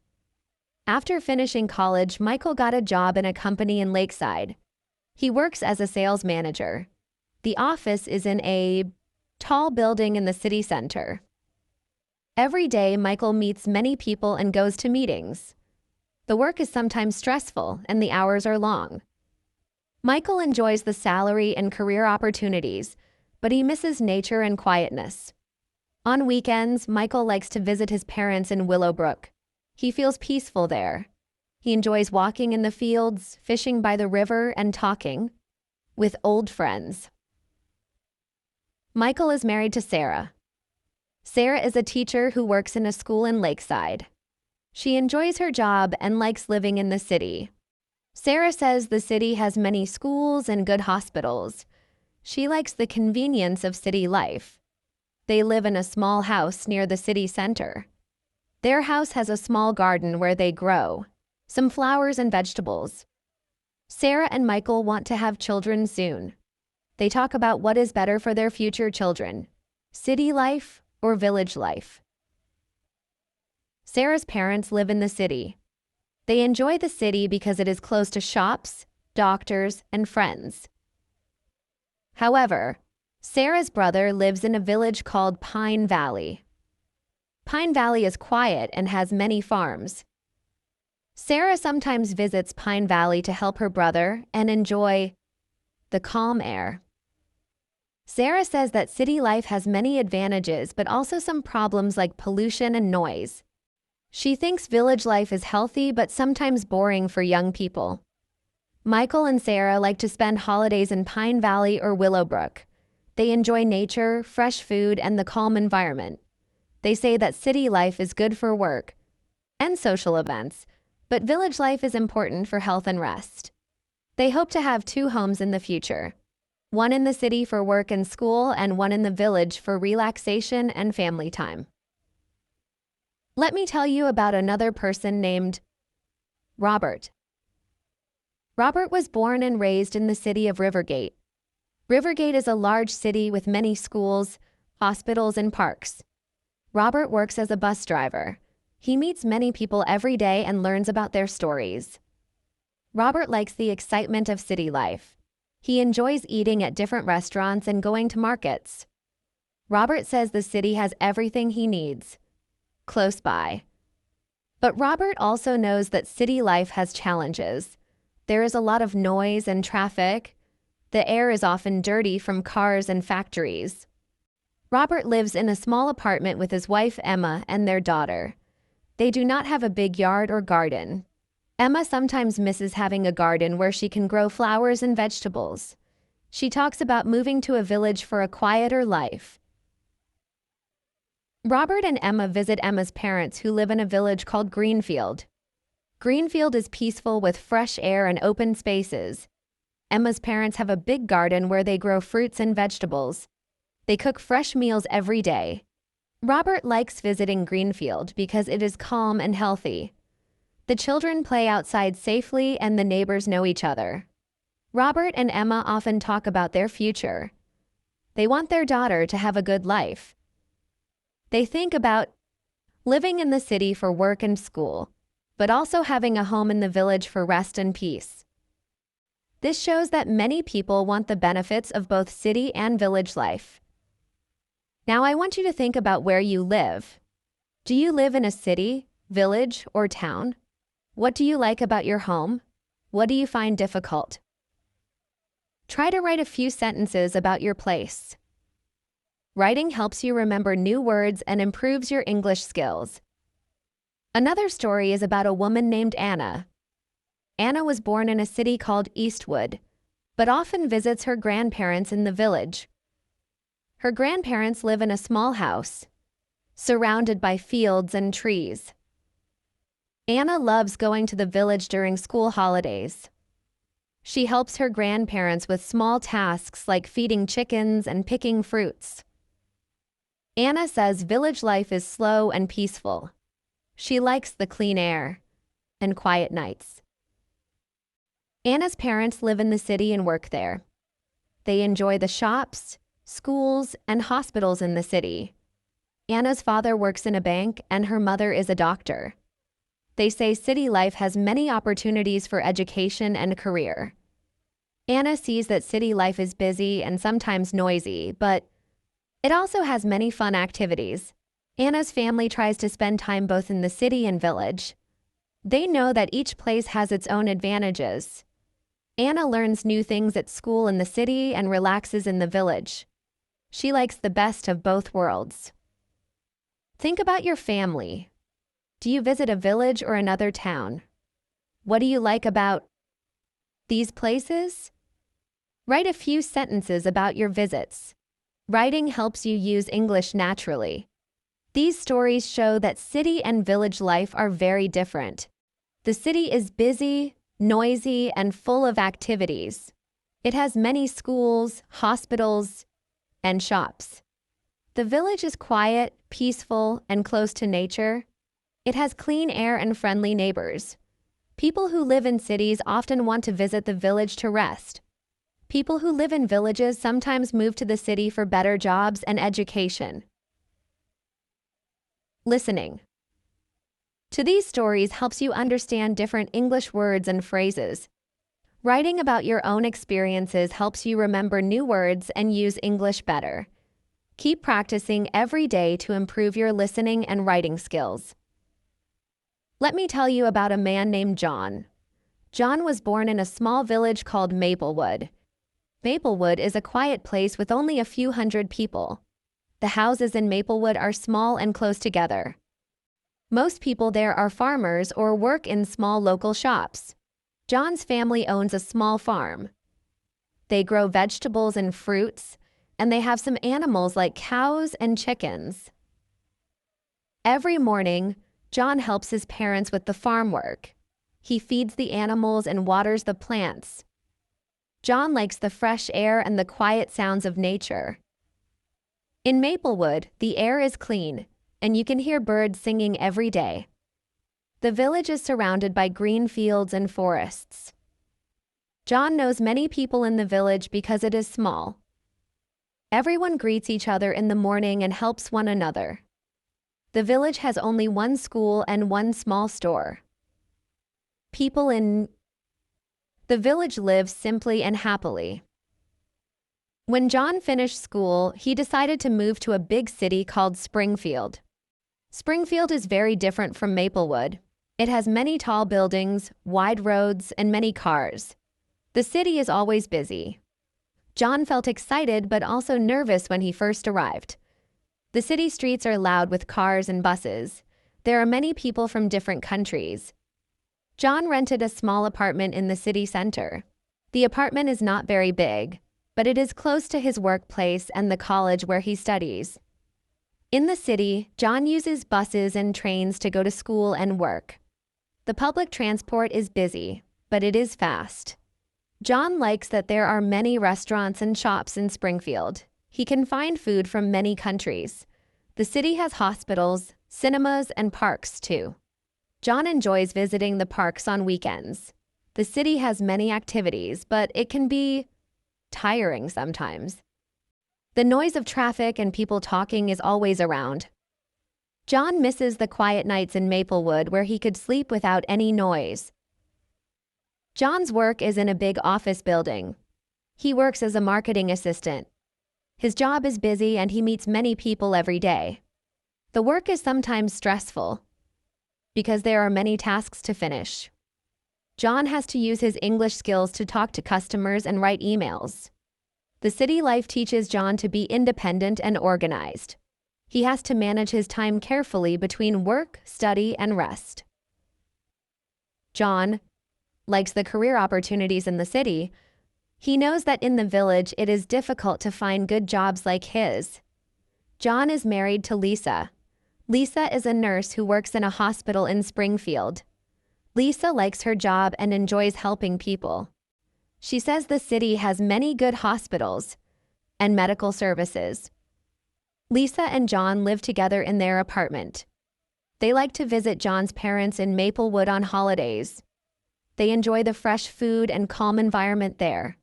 After finishing college, Michael got a job in a company in Lakeside. He works as a sales manager. The office is in a tall building in the city center. Every day, Michael meets many people and goes to meetings. The work is sometimes stressful and the hours are long. Michael enjoys the salary and career opportunities, but he misses nature and quietness. On weekends, Michael likes to visit his parents in Willowbrook. He feels peaceful there. He enjoys walking in the fields, fishing by the river, and talking with old friends. Michael is married to Sarah. Sarah is a teacher who works in a school in Lakeside. She enjoys her job and likes living in the city. Sarah says the city has many schools and good hospitals. She likes the convenience of city life. They live in a small house near the city center. Their house has a small garden where they grow some flowers and vegetables. Sarah and Michael want to have children soon. They talk about what is better for their future children, city life or village life. Sarah's parents live in the city. They enjoy the city because it is close to shops, doctors, and friends. However, Sarah's brother lives in a village called Pine Valley. Pine Valley is quiet and has many farms. Sarah sometimes visits Pine Valley to help her brother and enjoy the calm air. Sarah says that city life has many advantages but also some problems like pollution and noise. She thinks village life is healthy but sometimes boring for young people. Michael and Sarah like to spend holidays in Pine Valley or Willowbrook. They enjoy nature, fresh food, and the calm environment. They say that city life is good for work and social events, but village life is important for health and rest. They hope to have 2 homes in the future, one in the city for work and school and one in the village for relaxation and family time. Let me tell you about another person named Robert. Robert was born and raised in the city of Rivergate. Rivergate is a large city with many schools, hospitals, and parks. Robert works as a bus driver. He meets many people every day and learns about their stories. Robert likes the excitement of city life. He enjoys eating at different restaurants and going to markets. Robert says the city has everything he needs close by. But Robert also knows that city life has challenges. There is a lot of noise and traffic. The air is often dirty from cars and factories. Robert lives in a small apartment with his wife Emma and their daughter. They do not have a big yard or garden. Emma sometimes misses having a garden where she can grow flowers and vegetables. She talks about moving to a village for a quieter life. Robert and Emma visit Emma's parents who live in a village called Greenfield. Greenfield is peaceful with fresh air and open spaces. Emma's parents have a big garden where they grow fruits and vegetables. They cook fresh meals every day. Robert likes visiting Greenfield because it is calm and healthy. The children play outside safely and the neighbors know each other. Robert and Emma often talk about their future. They want their daughter to have a good life. They think about living in the city for work and school, but also having a home in the village for rest and peace. This shows that many people want the benefits of both city and village life. Now I want you to think about where you live. Do you live in a city, village, or town? What do you like about your home? What do you find difficult? Try to write a few sentences about your place. Writing helps you remember new words and improves your English skills. Another story is about a woman named Anna. Anna was born in a city called Eastwood, but often visits her grandparents in the village. Her grandparents live in a small house, surrounded by fields and trees. Anna loves going to the village during school holidays. She helps her grandparents with small tasks like feeding chickens and picking fruits. Anna says village life is slow and peaceful. She likes the clean air and quiet nights. Anna's parents live in the city and work there. They enjoy the shops, schools, and hospitals in the city. Anna's father works in a bank and her mother is a doctor. They say city life has many opportunities for education and career. Anna sees that city life is busy and sometimes noisy, but it also has many fun activities. Anna's family tries to spend time both in the city and village. They know that each place has its own advantages. Anna learns new things at school in the city and relaxes in the village. She likes the best of both worlds. Think about your family. Do you visit a village or another town? What do you like about these places? Write a few sentences about your visits. Writing helps you use English naturally. These stories show that city and village life are very different. The city is busy, noisy, and full of activities. It has many schools, hospitals, and shops. The village is quiet, peaceful, and close to nature. It has clean air and friendly neighbors. People who live in cities often want to visit the village to rest. People who live in villages sometimes move to the city for better jobs and education. Listening to these stories helps you understand different English words and phrases. Writing about your own experiences helps you remember new words and use English better. Keep practicing every day to improve your listening and writing skills. Let me tell you about a man named John. John was born in a small village called Maplewood. Maplewood is a quiet place with only a few hundred people. The houses in Maplewood are small and close together. Most people there are farmers or work in small local shops. John's family owns a small farm. They grow vegetables and fruits, and they have some animals like cows and chickens. Every morning, John helps his parents with the farm work. He feeds the animals and waters the plants. John likes the fresh air and the quiet sounds of nature. In Maplewood, the air is clean, and you can hear birds singing every day. The village is surrounded by green fields and forests. John knows many people in the village because it is small. Everyone greets each other in the morning and helps one another. The village has only one school and one small store. People in the village live simply and happily. When John finished school, he decided to move to a big city called Springfield. Springfield is very different from Maplewood. It has many tall buildings, wide roads, and many cars. The city is always busy. John felt excited but also nervous when he first arrived. The city streets are loud with cars and buses. There are many people from different countries. John rented a small apartment in the city center. The apartment is not very big. but it is close to his workplace and the college where he studies. In the city, John uses buses and trains to go to school and work. The public transport is busy, but it is fast. John likes that there are many restaurants and shops in Springfield. He can find food from many countries. The city has hospitals, cinemas, and parks too. John enjoys visiting the parks on weekends. The city has many activities, but it can be tiring sometimes. The noise of traffic and people talking is always around. John misses the quiet nights in Maplewood where he could sleep without any noise. John's work is in a big office building. He works as a marketing assistant. His job is busy and he meets many people every day. The work is sometimes stressful because there are many tasks to finish. John has to use his English skills to talk to customers and write emails. The city life teaches John to be independent and organized. He has to manage his time carefully between work, study, and rest. John likes the career opportunities in the city. He knows that in the village it is difficult to find good jobs like his. John is married to Lisa. Lisa is a nurse who works in a hospital in Springfield. Lisa likes her job and enjoys helping people. She says the city has many good hospitals and medical services. Lisa and John live together in their apartment. They like to visit John's parents in Maplewood on holidays. They enjoy the fresh food and calm environment there.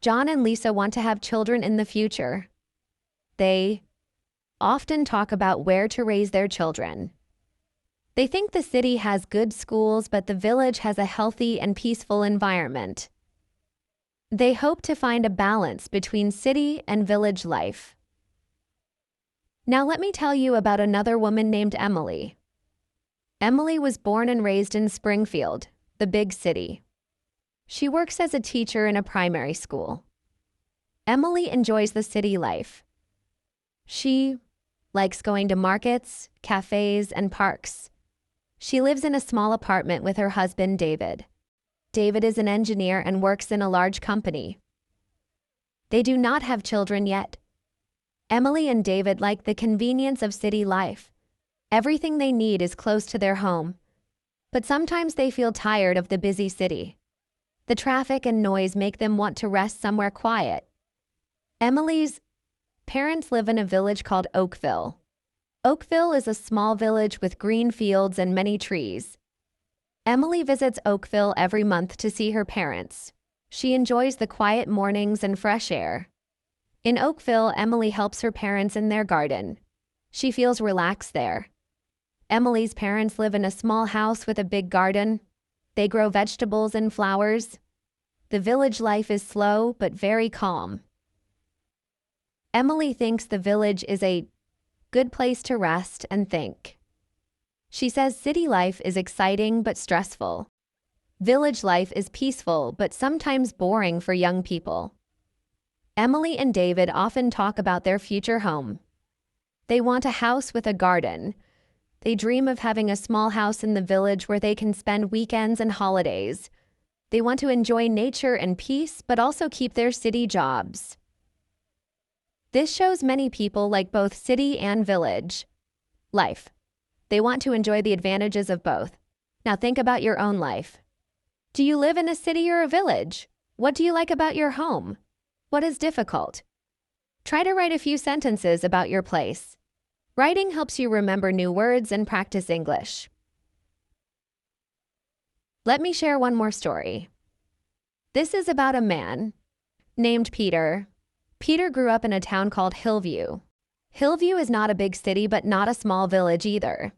John and Lisa want to have children in the future. They often talk about where to raise their children. They think the city has good schools, but the village has a healthy and peaceful environment. They hope to find a balance between city and village life. Now let me tell you about another woman named Emily. Emily was born and raised in Springfield, the big city. She works as a teacher in a primary school. Emily enjoys the city life. She likes going to markets, cafes, and parks. She lives in a small apartment with her husband, David. David is an engineer and works in a large company. They do not have children yet. Emily and David like the convenience of city life. Everything they need is close to their home. But sometimes they feel tired of the busy city. The traffic and noise make them want to rest somewhere quiet. Emily's parents live in a village called Oakville. Oakville is a small village with green fields and many trees. Emily visits Oakville every month to see her parents. She enjoys the quiet mornings and fresh air. In Oakville, Emily helps her parents in their garden. She feels relaxed there. Emily's parents live in a small house with a big garden. They grow vegetables and flowers. The village life is slow but very calm. Emily thinks the village is a good place to rest and think. She says city life is exciting but stressful. Village life is peaceful but sometimes boring for young people. Emily and David often talk about their future home. They want a house with a garden. They dream of having a small house in the village where they can spend weekends and holidays. They want to enjoy nature and peace, but also keep their city jobs. This shows many people like both city and village life. They want to enjoy the advantages of both. Now think about your own life. Do you live in a city or a village? What do you like about your home? What is difficult? Try to write a few sentences about your place. Writing helps you remember new words and practice English. Let me share one more story. This is about a man named Peter. Peter grew up in a town called Hillview. Hillview is not a big city, but not a small village either.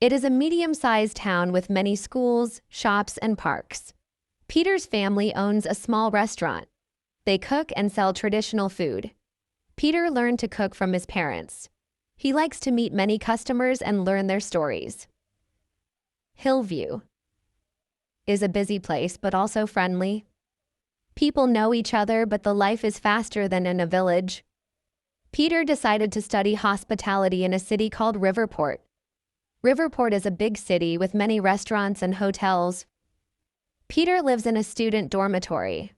It is a medium-sized town with many schools, shops, and parks. Peter's family owns a small restaurant. They cook and sell traditional food. Peter learned to cook from his parents. He likes to meet many customers and learn their stories. Hillview is a busy place, but also friendly. People know each other, but the life is faster than in a village. Peter decided to study hospitality in a city called Riverport. Riverport is a big city with many restaurants and hotels. Peter lives in a student dormitory.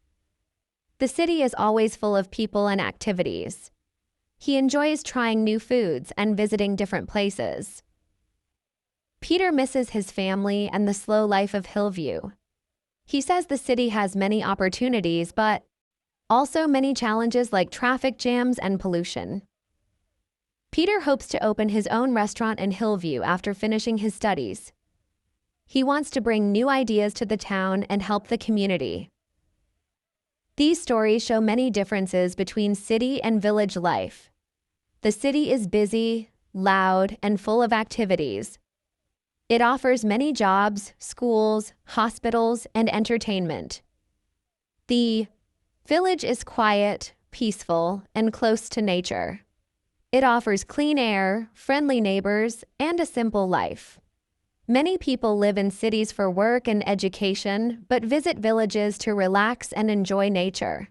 The city is always full of people and activities. He enjoys trying new foods and visiting different places. Peter misses his family and the slow life of Hillview. He says the city has many opportunities, but also many challenges like traffic jams and pollution. Peter hopes to open his own restaurant in Hillview after finishing his studies. He wants to bring new ideas to the town and help the community. These stories show many differences between city and village life. The city is busy, loud, and full of activities. It offers many jobs, schools, hospitals, and entertainment. The village is quiet, peaceful, and close to nature. It offers clean air, friendly neighbors, and a simple life. Many people live in cities for work and education, but visit villages to relax and enjoy nature.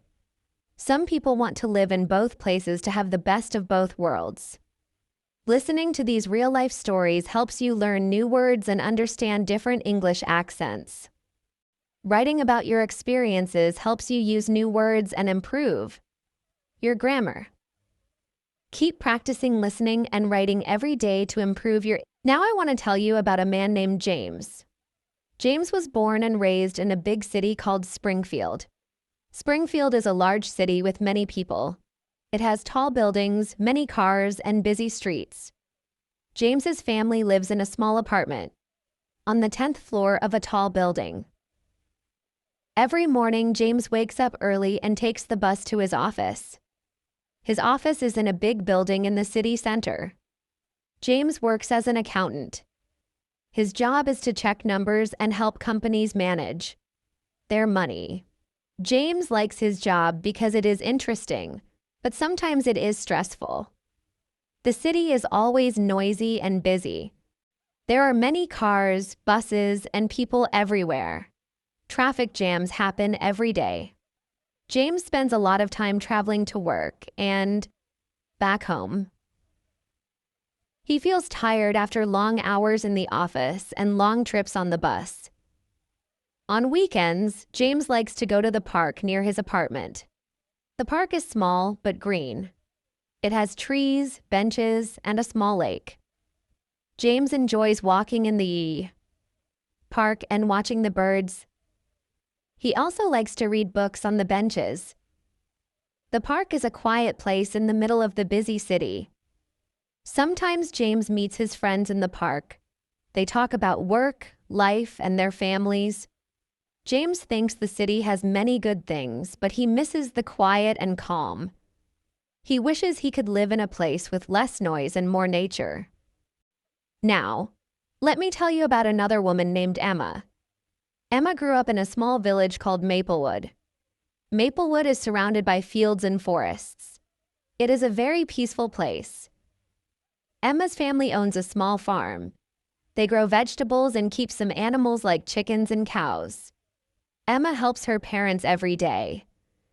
Some people want to live in both places to have the best of both worlds. Listening to these real-life stories helps you learn new words and understand different English accents. Writing about your experiences helps you use new words and improve your grammar. Keep practicing listening and writing every day to improve your... Now I want to tell you about a man named James. James was born and raised in a big city called Springfield. Springfield is a large city with many people. It has tall buildings, many cars, and busy streets. James's family lives in a small apartment on the 10th floor of a tall building. Every morning, James wakes up early and takes the bus to his office. His office is in a big building in the city center. James works as an accountant. His job is to check numbers and help companies manage their money. James likes his job because it is interesting, but sometimes it is stressful. The city is always noisy and busy. There are many cars, buses, and people everywhere. Traffic jams happen every day. James spends a lot of time traveling to work and back home. He feels tired after long hours in the office and long trips on the bus. On weekends, James likes to go to the park near his apartment. The park is small but green. It has trees, benches, and a small lake. James enjoys walking in the park and watching the birds. He also likes to read books on the benches. The park is a quiet place in the middle of the busy city. Sometimes James meets his friends in the park. They talk about work, life, and their families. James thinks the city has many good things, but he misses the quiet and calm. He wishes he could live in a place with less noise and more nature. Now, let me tell you about another woman named Emma. Emma grew up in a small village called Maplewood. Maplewood is surrounded by fields and forests. It is a very peaceful place. Emma's family owns a small farm. They grow vegetables and keep some animals like chickens and cows. Emma helps her parents every day.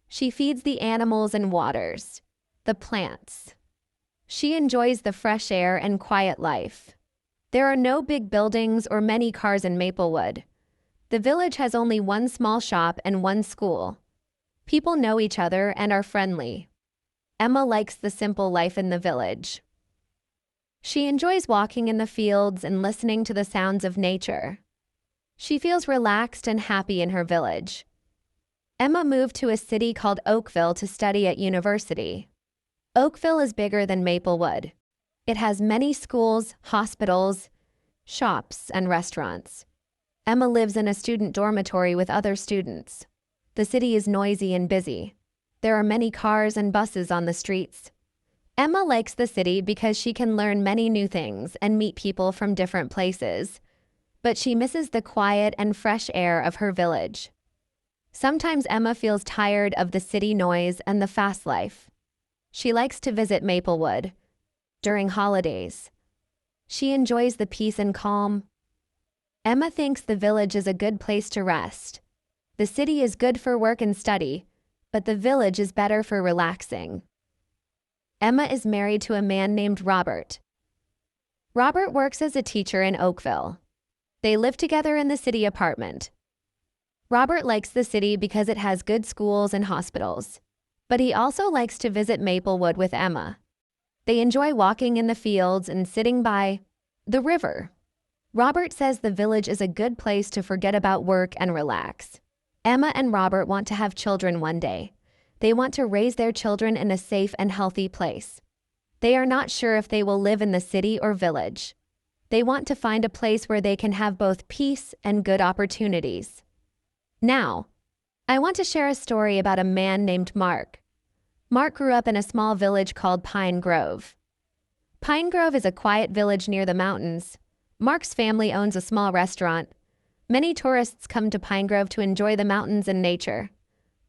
She feeds the animals and waters the plants. She enjoys the fresh air and quiet life. There are no big buildings or many cars in Maplewood. The village has only one small shop and one school. People know each other and are friendly. Emma likes the simple life in the village. She enjoys walking in the fields and listening to the sounds of nature. She feels relaxed and happy in her village. Emma moved to a city called Oakville to study at university. Oakville is bigger than Maplewood. It has many schools, hospitals, shops, and restaurants. Emma lives in a student dormitory with other students. The city is noisy and busy. There are many cars and buses on the streets. Emma likes the city because she can learn many new things and meet people from different places. But she misses the quiet and fresh air of her village. Sometimes Emma feels tired of the city noise and the fast life. She likes to visit Maplewood during holidays. She enjoys the peace and calm. Emma thinks the village is a good place to rest. The city is good for work and study, but the village is better for relaxing. Emma is married to a man named Robert. Robert works as a teacher in Oakville. They live together in the city apartment. Robert likes the city because it has good schools and hospitals. But he also likes to visit Maplewood with Emma. They enjoy walking in the fields and sitting by the river. Robert says the village is a good place to forget about work and relax. Emma and Robert want to have children one day. They want to raise their children in a safe and healthy place. They are not sure if they will live in the city or village. They want to find a place where they can have both peace and good opportunities. Now, I want to share a story about a man named Mark. Mark grew up in a small village called Pine Grove. Pine Grove is a quiet village near the mountains. Mark's family owns a small restaurant. Many tourists come to Pine Grove to enjoy the mountains and nature.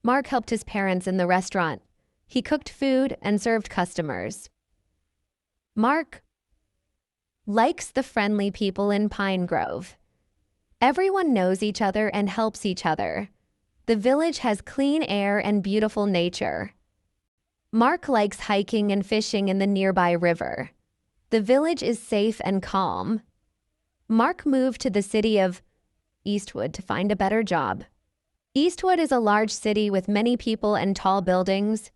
Mark helped his parents in the restaurant. He cooked food and served customers. Mark likes the friendly people in Pine Grove. Everyone knows each other and helps each other. The village has clean air and beautiful nature. Mark likes hiking and fishing in the nearby river. The village is safe and calm. Mark moved to the city of Eastwood to find a better job. Eastwood is a large city with many people and tall buildings.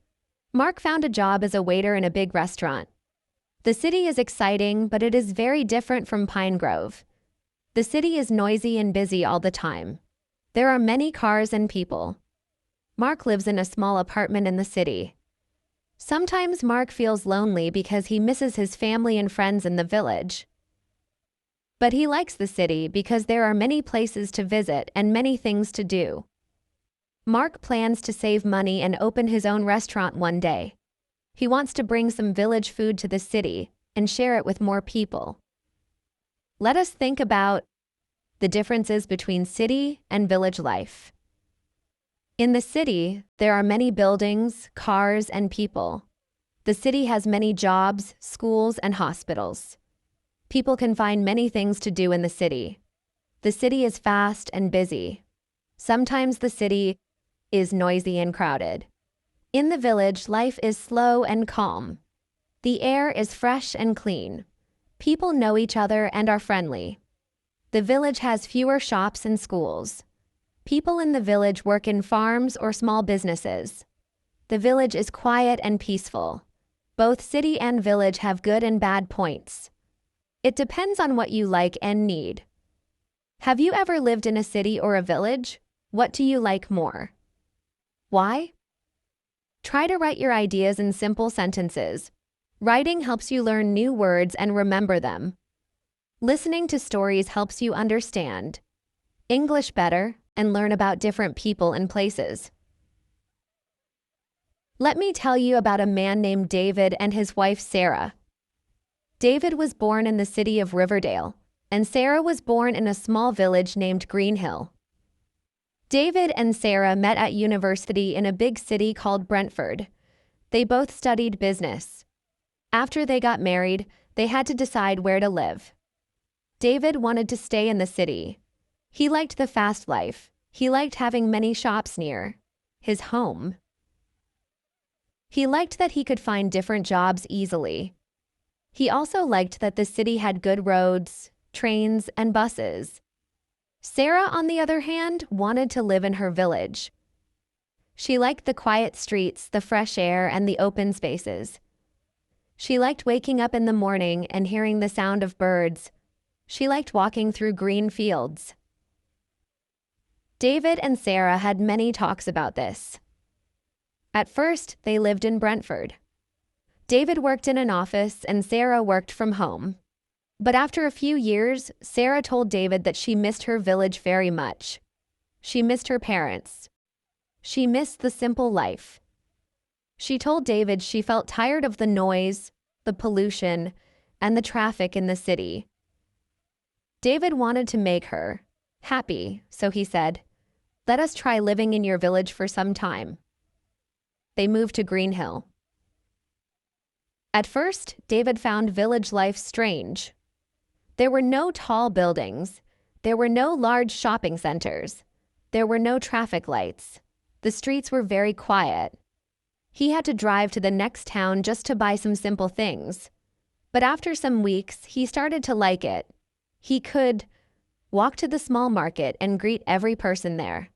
Mark found a job as a waiter in a big restaurant. The city is exciting, but it is very different from Pine Grove. The city is noisy and busy all the time. There are many cars and people. Mark lives in a small apartment in the city. Sometimes Mark feels lonely because he misses his family and friends in the village. But he likes the city because there are many places to visit and many things to do. Mark plans to save money and open his own restaurant one day. He wants to bring some village food to the city and share it with more people. Let us think about the differences between city and village life. In the city, there are many buildings, cars, and people. The city has many jobs, schools, and hospitals. People can find many things to do in the city. The city is fast and busy. Sometimes the city is noisy and crowded. In the village, life is slow and calm. The air is fresh and clean. People know each other and are friendly. The village has fewer shops and schools. People in the village work in farms or small businesses. The village is quiet and peaceful. Both city and village have good and bad points. It depends on what you like and need. Have you ever lived in a city or a village? What do you like more? Why? Try to write your ideas in simple sentences. Writing helps you learn new words and remember them. Listening to stories helps you understand English better and learn about different people and places. Let me tell you about a man named David and his wife Sarah. David was born in the city of Riverdale, and Sarah was born in a small village named Green Hill. David and Sarah met at university in a big city called Brentford. They both studied business. After they got married, they had to decide where to live. David wanted to stay in the city. He liked the fast life. He liked having many shops near his home. He liked that he could find different jobs easily. He also liked that the city had good roads, trains, and buses. Sarah, on the other hand, wanted to live in her village. She liked the quiet streets, the fresh air, and the open spaces. She liked waking up in the morning and hearing the sound of birds. She liked walking through green fields. David and Sarah had many talks about this. At first, they lived in Brentford. David worked in an office and Sarah worked from home. But after a few years, Sarah told David that she missed her village very much. She missed her parents. She missed the simple life. She told David she felt tired of the noise, the pollution, and the traffic in the city. David wanted to make her happy, so he said, "Let us try living in your village for some time." They moved to Green Hill. At first, David found village life strange. There were no tall buildings. There were no large shopping centers. There were no traffic lights. The streets were very quiet. He had to drive to the next town just to buy some simple things. But after some weeks, he started to like it. He could walk to the small market and greet every person there.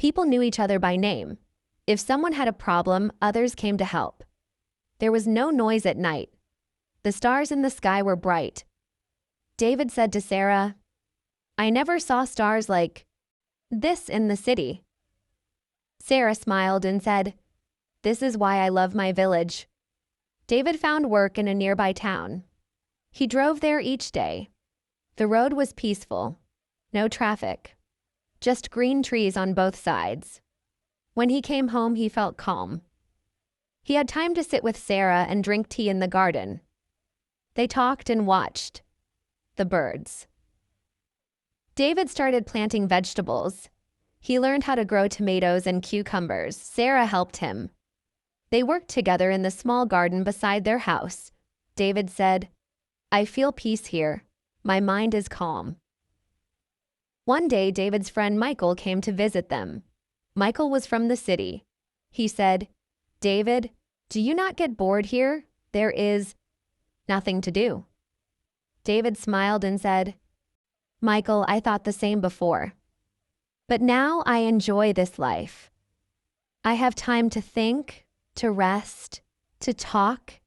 People knew each other by name. If someone had a problem, others came to help. There was no noise at night. The stars in the sky were bright. David said to Sarah, "I never saw stars like this in the city." Sarah smiled and said, "This is why I love my village." David found work in a nearby town. He drove there each day. The road was peaceful. No traffic. Just green trees on both sides. When he came home, he felt calm. He had time to sit with Sarah and drink tea in the garden. They talked and watched the birds. David started planting vegetables. He learned how to grow tomatoes and cucumbers. Sarah helped him. They worked together in the small garden beside their house. David said, "I feel peace here. My mind is calm." One day, David's friend Michael came to visit them. Michael was from the city. He said, "David, do you not get bored here? There is nothing to do." David smiled and said, "Michael, I thought the same before. But now I enjoy this life. I have time to think, to rest, to talk,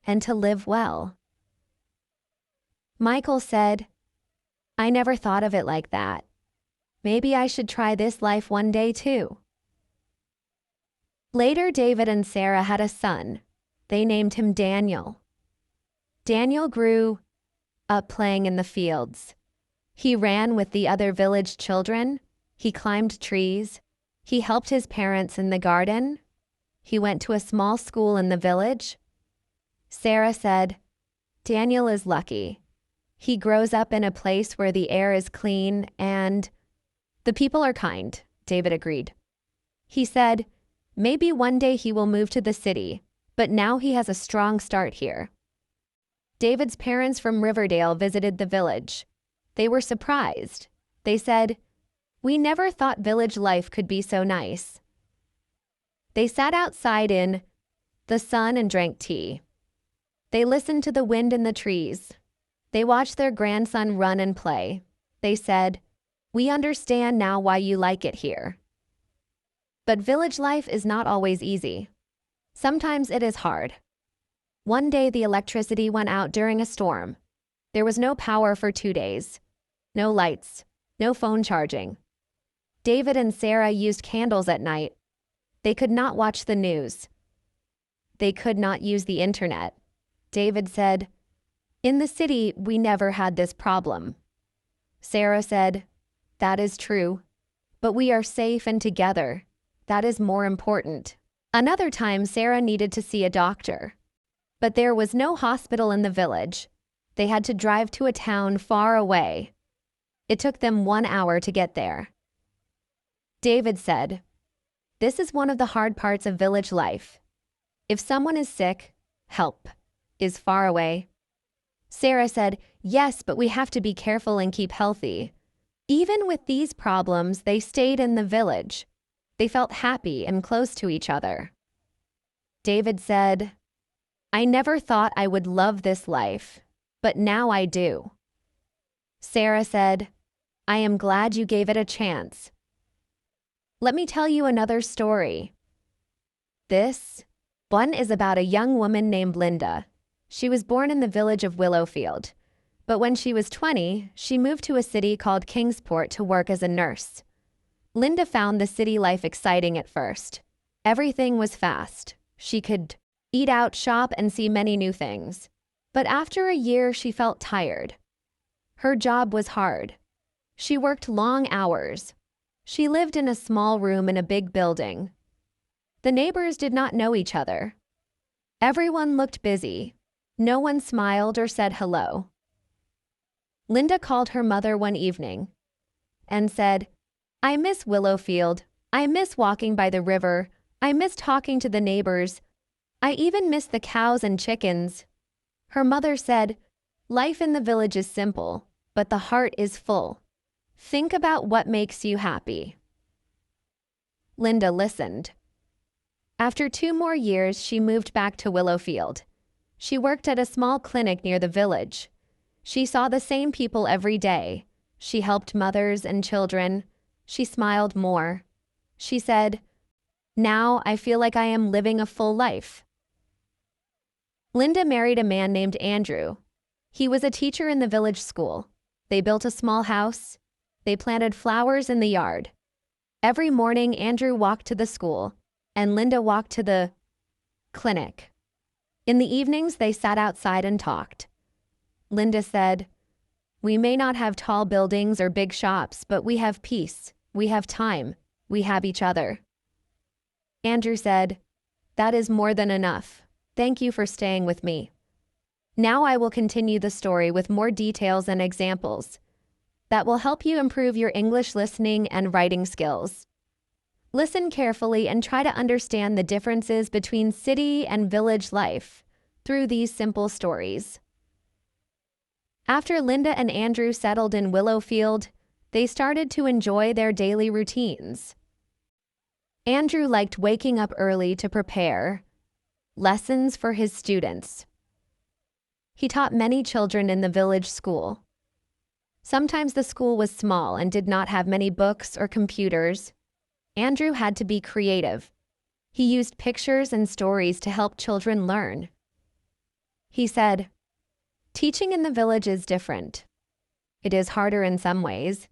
and to live well." Michael said, "I never thought of it like that. Maybe I should try this life one day too." Later, David and Sarah had a son. They named him Daniel. Daniel grew up playing in the fields. He ran with the other village children. He climbed trees. He helped his parents in the garden. He went to a small school in the village. Sarah said, "Daniel is lucky. He grows up in a place where the air is clean and the people are kind," David agreed. He said, "Maybe one day he will move to the city, but now he has a strong start here." David's parents from Riverdale visited the village. They were surprised. They said, "We never thought village life could be so nice." They sat outside in the sun and drank tea. They listened to the wind in the trees. They watched their grandson run and play. They said, "We understand now why you like it here." But village life is not always easy. Sometimes it is hard. One day the electricity went out during a storm. There was no power for 2 days. No lights. No phone charging. David and Sarah used candles at night. They could not watch the news. They could not use the internet. David said, "In the city, we never had this problem." Sarah said, "That is true. But we are safe and together. That is more important." Another time, Sarah needed to see a doctor. But there was no hospital in the village. They had to drive to a town far away. It took them 1 hour to get there. David said, "This is one of the hard parts of village life. If someone is sick, help is far away." Sarah said, "Yes, but we have to be careful and keep healthy." Even with these problems, they stayed in the village. They felt happy and close to each other. David said, "I never thought I would love this life, but now I do." Sarah said, "I am glad you gave it a chance." Let me tell you another story. This one is about a young woman named Linda. She was born in the village of Willowfield, but when she was 20, she moved to a city called Kingsport to work as a nurse. Linda found the city life exciting at first. Everything was fast. She could eat out, shop, and see many new things. But after a year, she felt tired. Her job was hard. She worked long hours. She lived in a small room in a big building. The neighbors did not know each other. Everyone looked busy. No one smiled or said hello. Linda called her mother one evening and said, "I miss Willowfield. I miss walking by the river. I miss talking to the neighbors. I even miss the cows and chickens." Her mother said, "Life in the village is simple, but the heart is full. Think about what makes you happy." Linda listened. After 2 more years, she moved back to Willowfield. She worked at a small clinic near the village. She saw the same people every day. She helped mothers and children. She smiled more. She said, "Now I feel like I am living a full life." Linda married a man named Andrew. He was a teacher in the village school. They built a small house. They planted flowers in the yard. Every morning, Andrew walked to the school, and Linda walked to the clinic. In the evenings, they sat outside and talked. Linda said, "We may not have tall buildings or big shops, but we have peace, we have time, we have each other." Andrew said, "That is more than enough. Thank you for staying with me." Now I will continue the story with more details and examples that will help you improve your English listening and writing skills. Listen carefully and try to understand the differences between city and village life through these simple stories. After Linda and Andrew settled in Willowfield, they started to enjoy their daily routines. Andrew liked waking up early to prepare lessons for his students. He taught many children in the village school. Sometimes the school was small and did not have many books or computers. Andrew had to be creative. He used pictures and stories to help children learn. He said, "Teaching in the village is different. It is harder in some ways,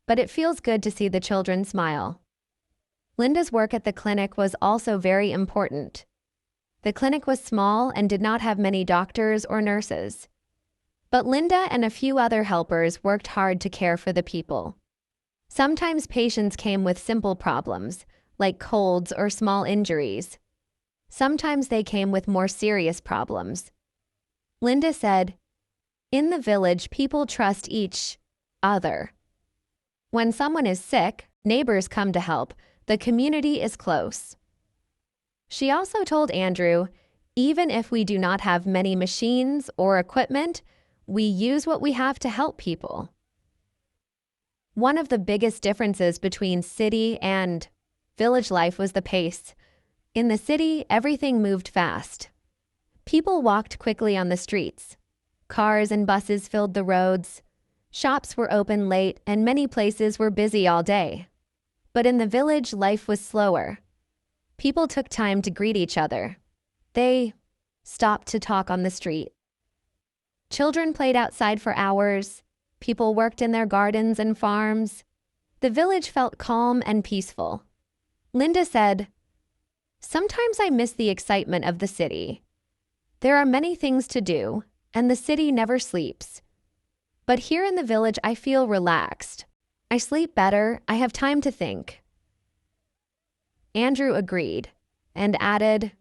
but it feels good to see the children smile." Linda's work at the clinic was also very important. The clinic was small and did not have many doctors or nurses. But Linda and a few other helpers worked hard to care for the people. Sometimes patients came with simple problems, like colds or small injuries. Sometimes they came with more serious problems. Linda said, "In the village, people trust each other. When someone is sick, neighbors come to help. The community is close." She also told Andrew, "Even if we do not have many machines or equipment, we use what we have to help people." One of the biggest differences between city and village life was the pace. In the city, everything moved fast. People walked quickly on the streets. Cars and buses filled the roads. Shops were open late, and many places were busy all day. But in the village, life was slower. People took time to greet each other. They stopped to talk on the street. Children played outside for hours. People worked in their gardens and farms. The village felt calm and peaceful. Linda said, "Sometimes I miss the excitement of the city. There are many things to do, and the city never sleeps. But here in the village, I feel relaxed. I sleep better. I have time to think." Andrew agreed and added,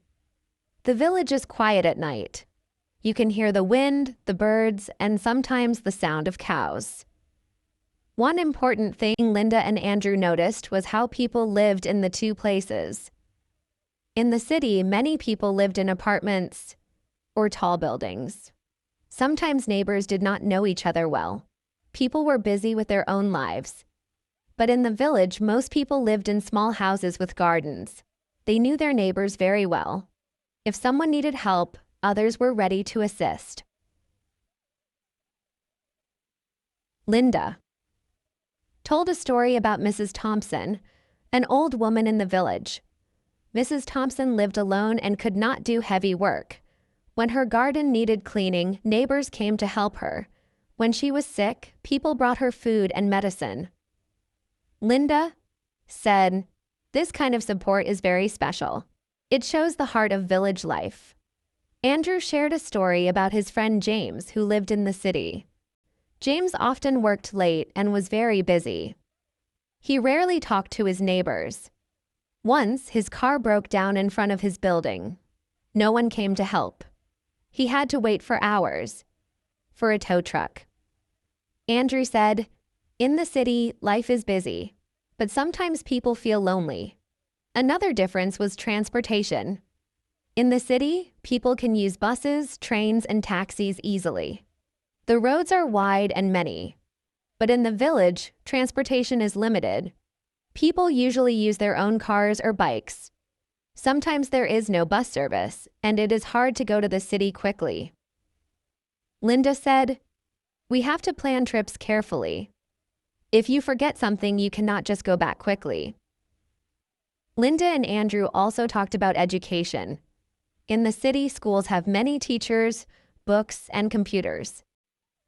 "The village is quiet at night. You can hear the wind, the birds, and sometimes the sound of cows." One important thing Linda and Andrew noticed was how people lived in the two places. In the city, many people lived in apartments or tall buildings. Sometimes neighbors did not know each other well. People were busy with their own lives. But in the village, most people lived in small houses with gardens. They knew their neighbors very well. If someone needed help, others were ready to assist. Linda told a story about Mrs. Thompson, an old woman in the village. Mrs. Thompson lived alone and could not do heavy work. When her garden needed cleaning, neighbors came to help her. When she was sick, people brought her food and medicine. Linda said, "This kind of support is very special. It shows the heart of village life." Andrew shared a story about his friend James, who lived in the city. James often worked late and was very busy. He rarely talked to his neighbors. Once, his car broke down in front of his building. No one came to help. He had to wait for hours for a tow truck. Andrew said, "In the city, life is busy, but sometimes people feel lonely." Another difference was transportation. In the city, people can use buses, trains, and taxis easily. The roads are wide and many. But in the village, transportation is limited. People usually use their own cars or bikes. Sometimes there is no bus service, and it is hard to go to the city quickly. Linda said, "We have to plan trips carefully. If you forget something, you cannot just go back quickly." Linda and Andrew also talked about education. In the city, schools have many teachers, books, and computers.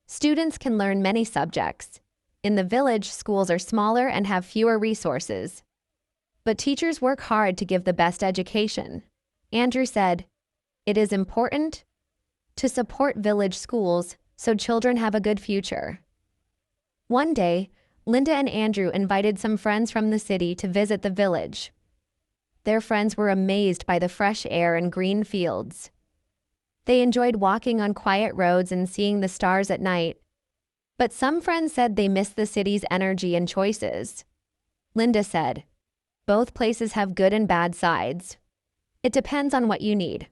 Students can learn many subjects. In the village, schools are smaller and have fewer resources. But teachers work hard to give the best education. Andrew said, "It is important to support village schools so children have a good future." One day, Linda and Andrew invited some friends from the city to visit the village. Their friends were amazed by the fresh air and green fields. They enjoyed walking on quiet roads and seeing the stars at night. But some friends said they missed the city's energy and choices. Linda said, "Both places have good and bad sides. It depends on what you need."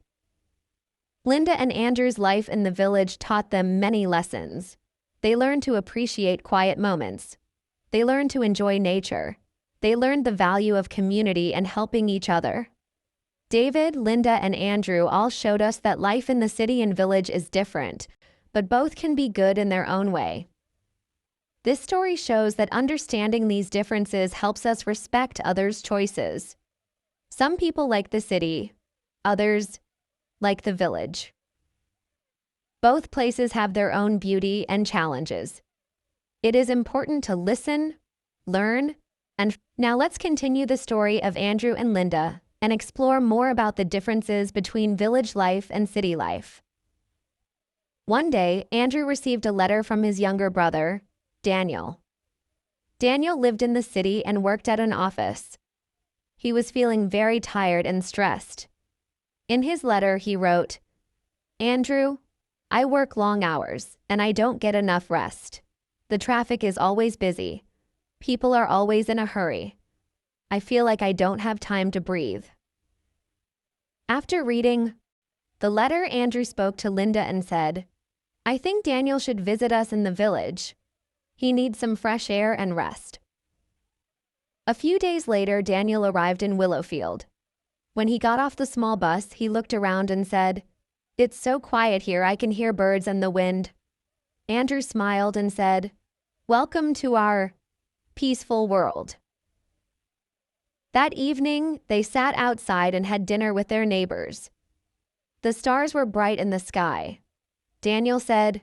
Linda and Andrew's life in the village taught them many lessons. They learned to appreciate quiet moments. They learned to enjoy nature. They learned the value of community and helping each other. David, Linda, and Andrew all showed us that life in the city and village is different, but both can be good in their own way. This story shows that understanding these differences helps us respect others' choices. Some people like the city, others like the village. Both places have their own beauty and challenges. It is important to listen, learn, and now let's continue the story of Andrew and Linda and explore more about the differences between village life and city life. One day, Andrew received a letter from his younger brother, Daniel. Daniel lived in the city and worked at an office. He was feeling very tired and stressed. In his letter, he wrote, "Andrew, I work long hours and I don't get enough rest. The traffic is always busy. People are always in a hurry. I feel like I don't have time to breathe." After reading the letter, Andrew spoke to Linda and said, "I think Daniel should visit us in the village. He needs some fresh air and rest." A few days later, Daniel arrived in Willowfield. When he got off the small bus, he looked around and said, "It's so quiet here, I can hear birds and the wind." Andrew smiled and said, "Welcome to our peaceful world." That evening, they sat outside and had dinner with their neighbors. The stars were bright in the sky. Daniel said,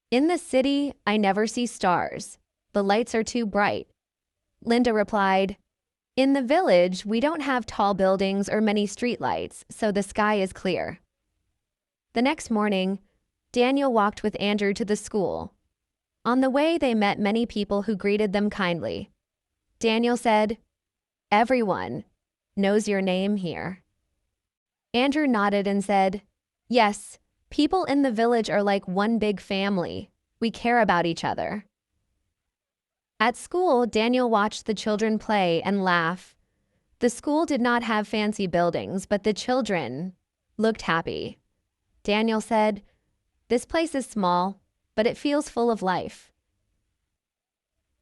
"In the city, I never see stars. The lights are too bright." Linda replied, "In the village, we don't have tall buildings or many streetlights, so the sky is clear." The next morning, Daniel walked with Andrew to the school. On the way, they met many people who greeted them kindly. Daniel said, "Everyone knows your name here." Andrew nodded and said, "Yes, people in the village are like one big family. We care about each other." At school, Daniel watched the children play and laugh. The school did not have fancy buildings, but the children looked happy. Daniel said, "This place is small, but it feels full of life."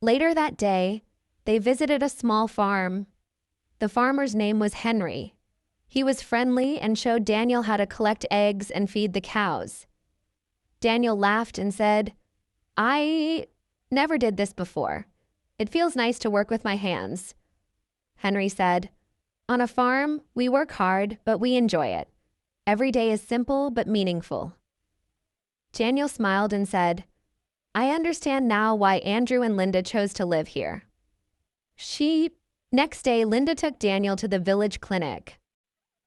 Later that day, they visited a small farm. The farmer's name was Henry. He was friendly and showed Daniel how to collect eggs and feed the cows. Daniel laughed and said, "I never did this before. It feels nice to work with my hands." Henry said, "On a farm, we work hard, but we enjoy it. Every day is simple but meaningful." Daniel smiled and said, "I understand now why Andrew and Linda chose to live here." Next day, Linda took Daniel to the village clinic.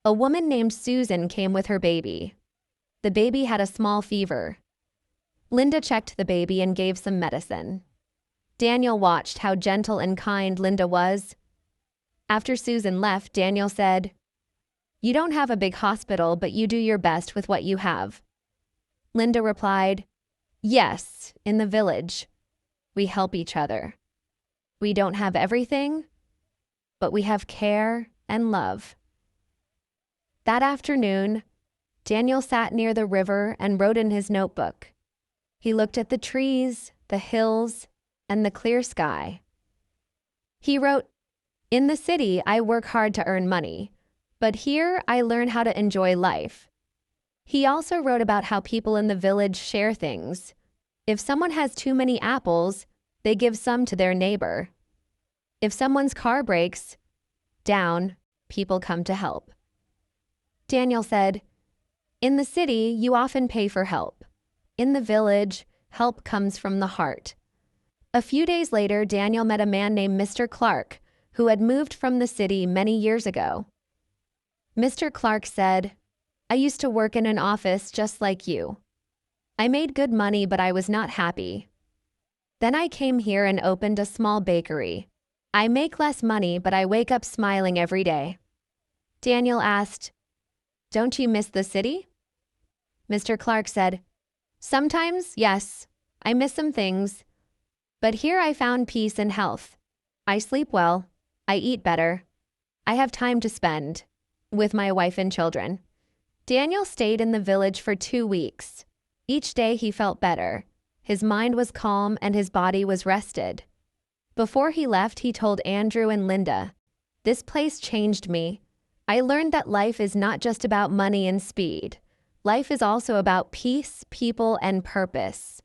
A woman named Susan came with her baby. The baby had a small fever. Linda checked the baby and gave some medicine. Daniel watched how gentle and kind Linda was. After Susan left, Daniel said, "You don't have a big hospital, but you do your best with what you have." Linda replied, "Yes, in the village. We help each other. We don't have everything, but we have care and love." That afternoon, Daniel sat near the river and wrote in his notebook. He looked at the trees, the hills, and the clear sky. He wrote, "In the city, I work hard to earn money, but here I learn how to enjoy life." He also wrote about how people in the village share things. If someone has too many apples, they give some to their neighbor. If someone's car breaks down, people come to help. Daniel said, "In the city, you often pay for help. In the village, help comes from the heart." A few days later, Daniel met a man named Mr. Clark, who had moved from the city many years ago. Mr. Clark said, "I used to work in an office just like you. I made good money, but I was not happy. Then I came here and opened a small bakery. I make less money, but I wake up smiling every day." Daniel asked, "Don't you miss the city?" Mr. Clark said, "Sometimes, yes, I miss some things. But here I found peace and health. I sleep well, I eat better. I have time to spend with my wife and children." Daniel stayed in the village for 2 weeks. Each day he felt better. His mind was calm and his body was rested. Before he left, he told Andrew and Linda, "This place changed me. I learned that life is not just about money and speed. Life is also about peace, people, and purpose."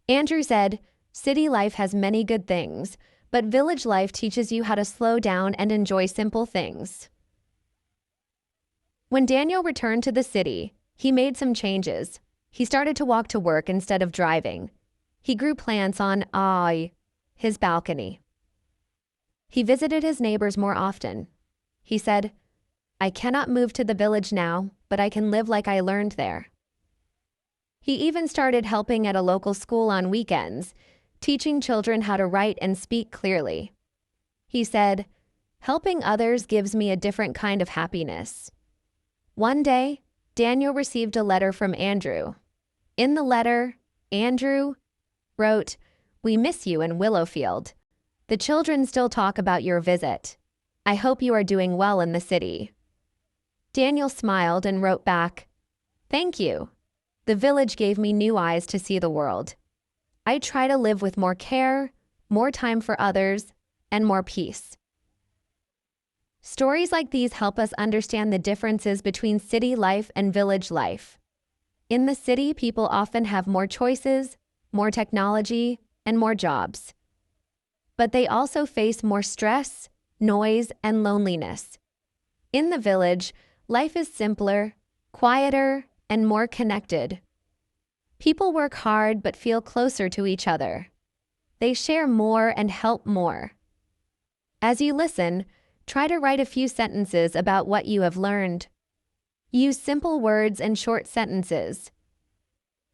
Andrew said, "City life has many good things, but village life teaches you how to slow down and enjoy simple things." When Daniel returned to the city, he made some changes. He started to walk to work instead of driving. He grew plants on his balcony. He visited his neighbors more often. He said, "I cannot move to the village now, but I can live like I learned there." He even started helping at a local school on weekends, teaching children how to write and speak clearly. He said, "Helping others gives me a different kind of happiness." One day, Daniel received a letter from Andrew. In the letter, Andrew wrote, "We miss you in Willowfield. The children still talk about your visit. I hope you are doing well in the city." Daniel smiled and wrote back, "Thank you. The village gave me new eyes to see the world. I try to live with more care, more time for others, and more peace." Stories like these help us understand the differences between city life and village life. In the city, people often have more choices, more technology, and more jobs. But they also face more stress, noise, and loneliness. In the village, life is simpler, quieter, and more connected. People work hard but feel closer to each other. They share more and help more. As you listen, try to write a few sentences about what you have learned. Use simple words and short sentences.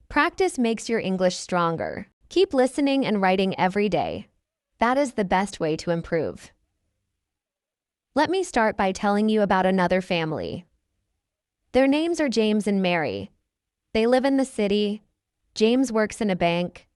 Practice makes your English stronger. Keep listening and writing every day. That is the best way to improve. Let me start by telling you about another family. Their names are James and Mary. They live in the city. James works in a bank.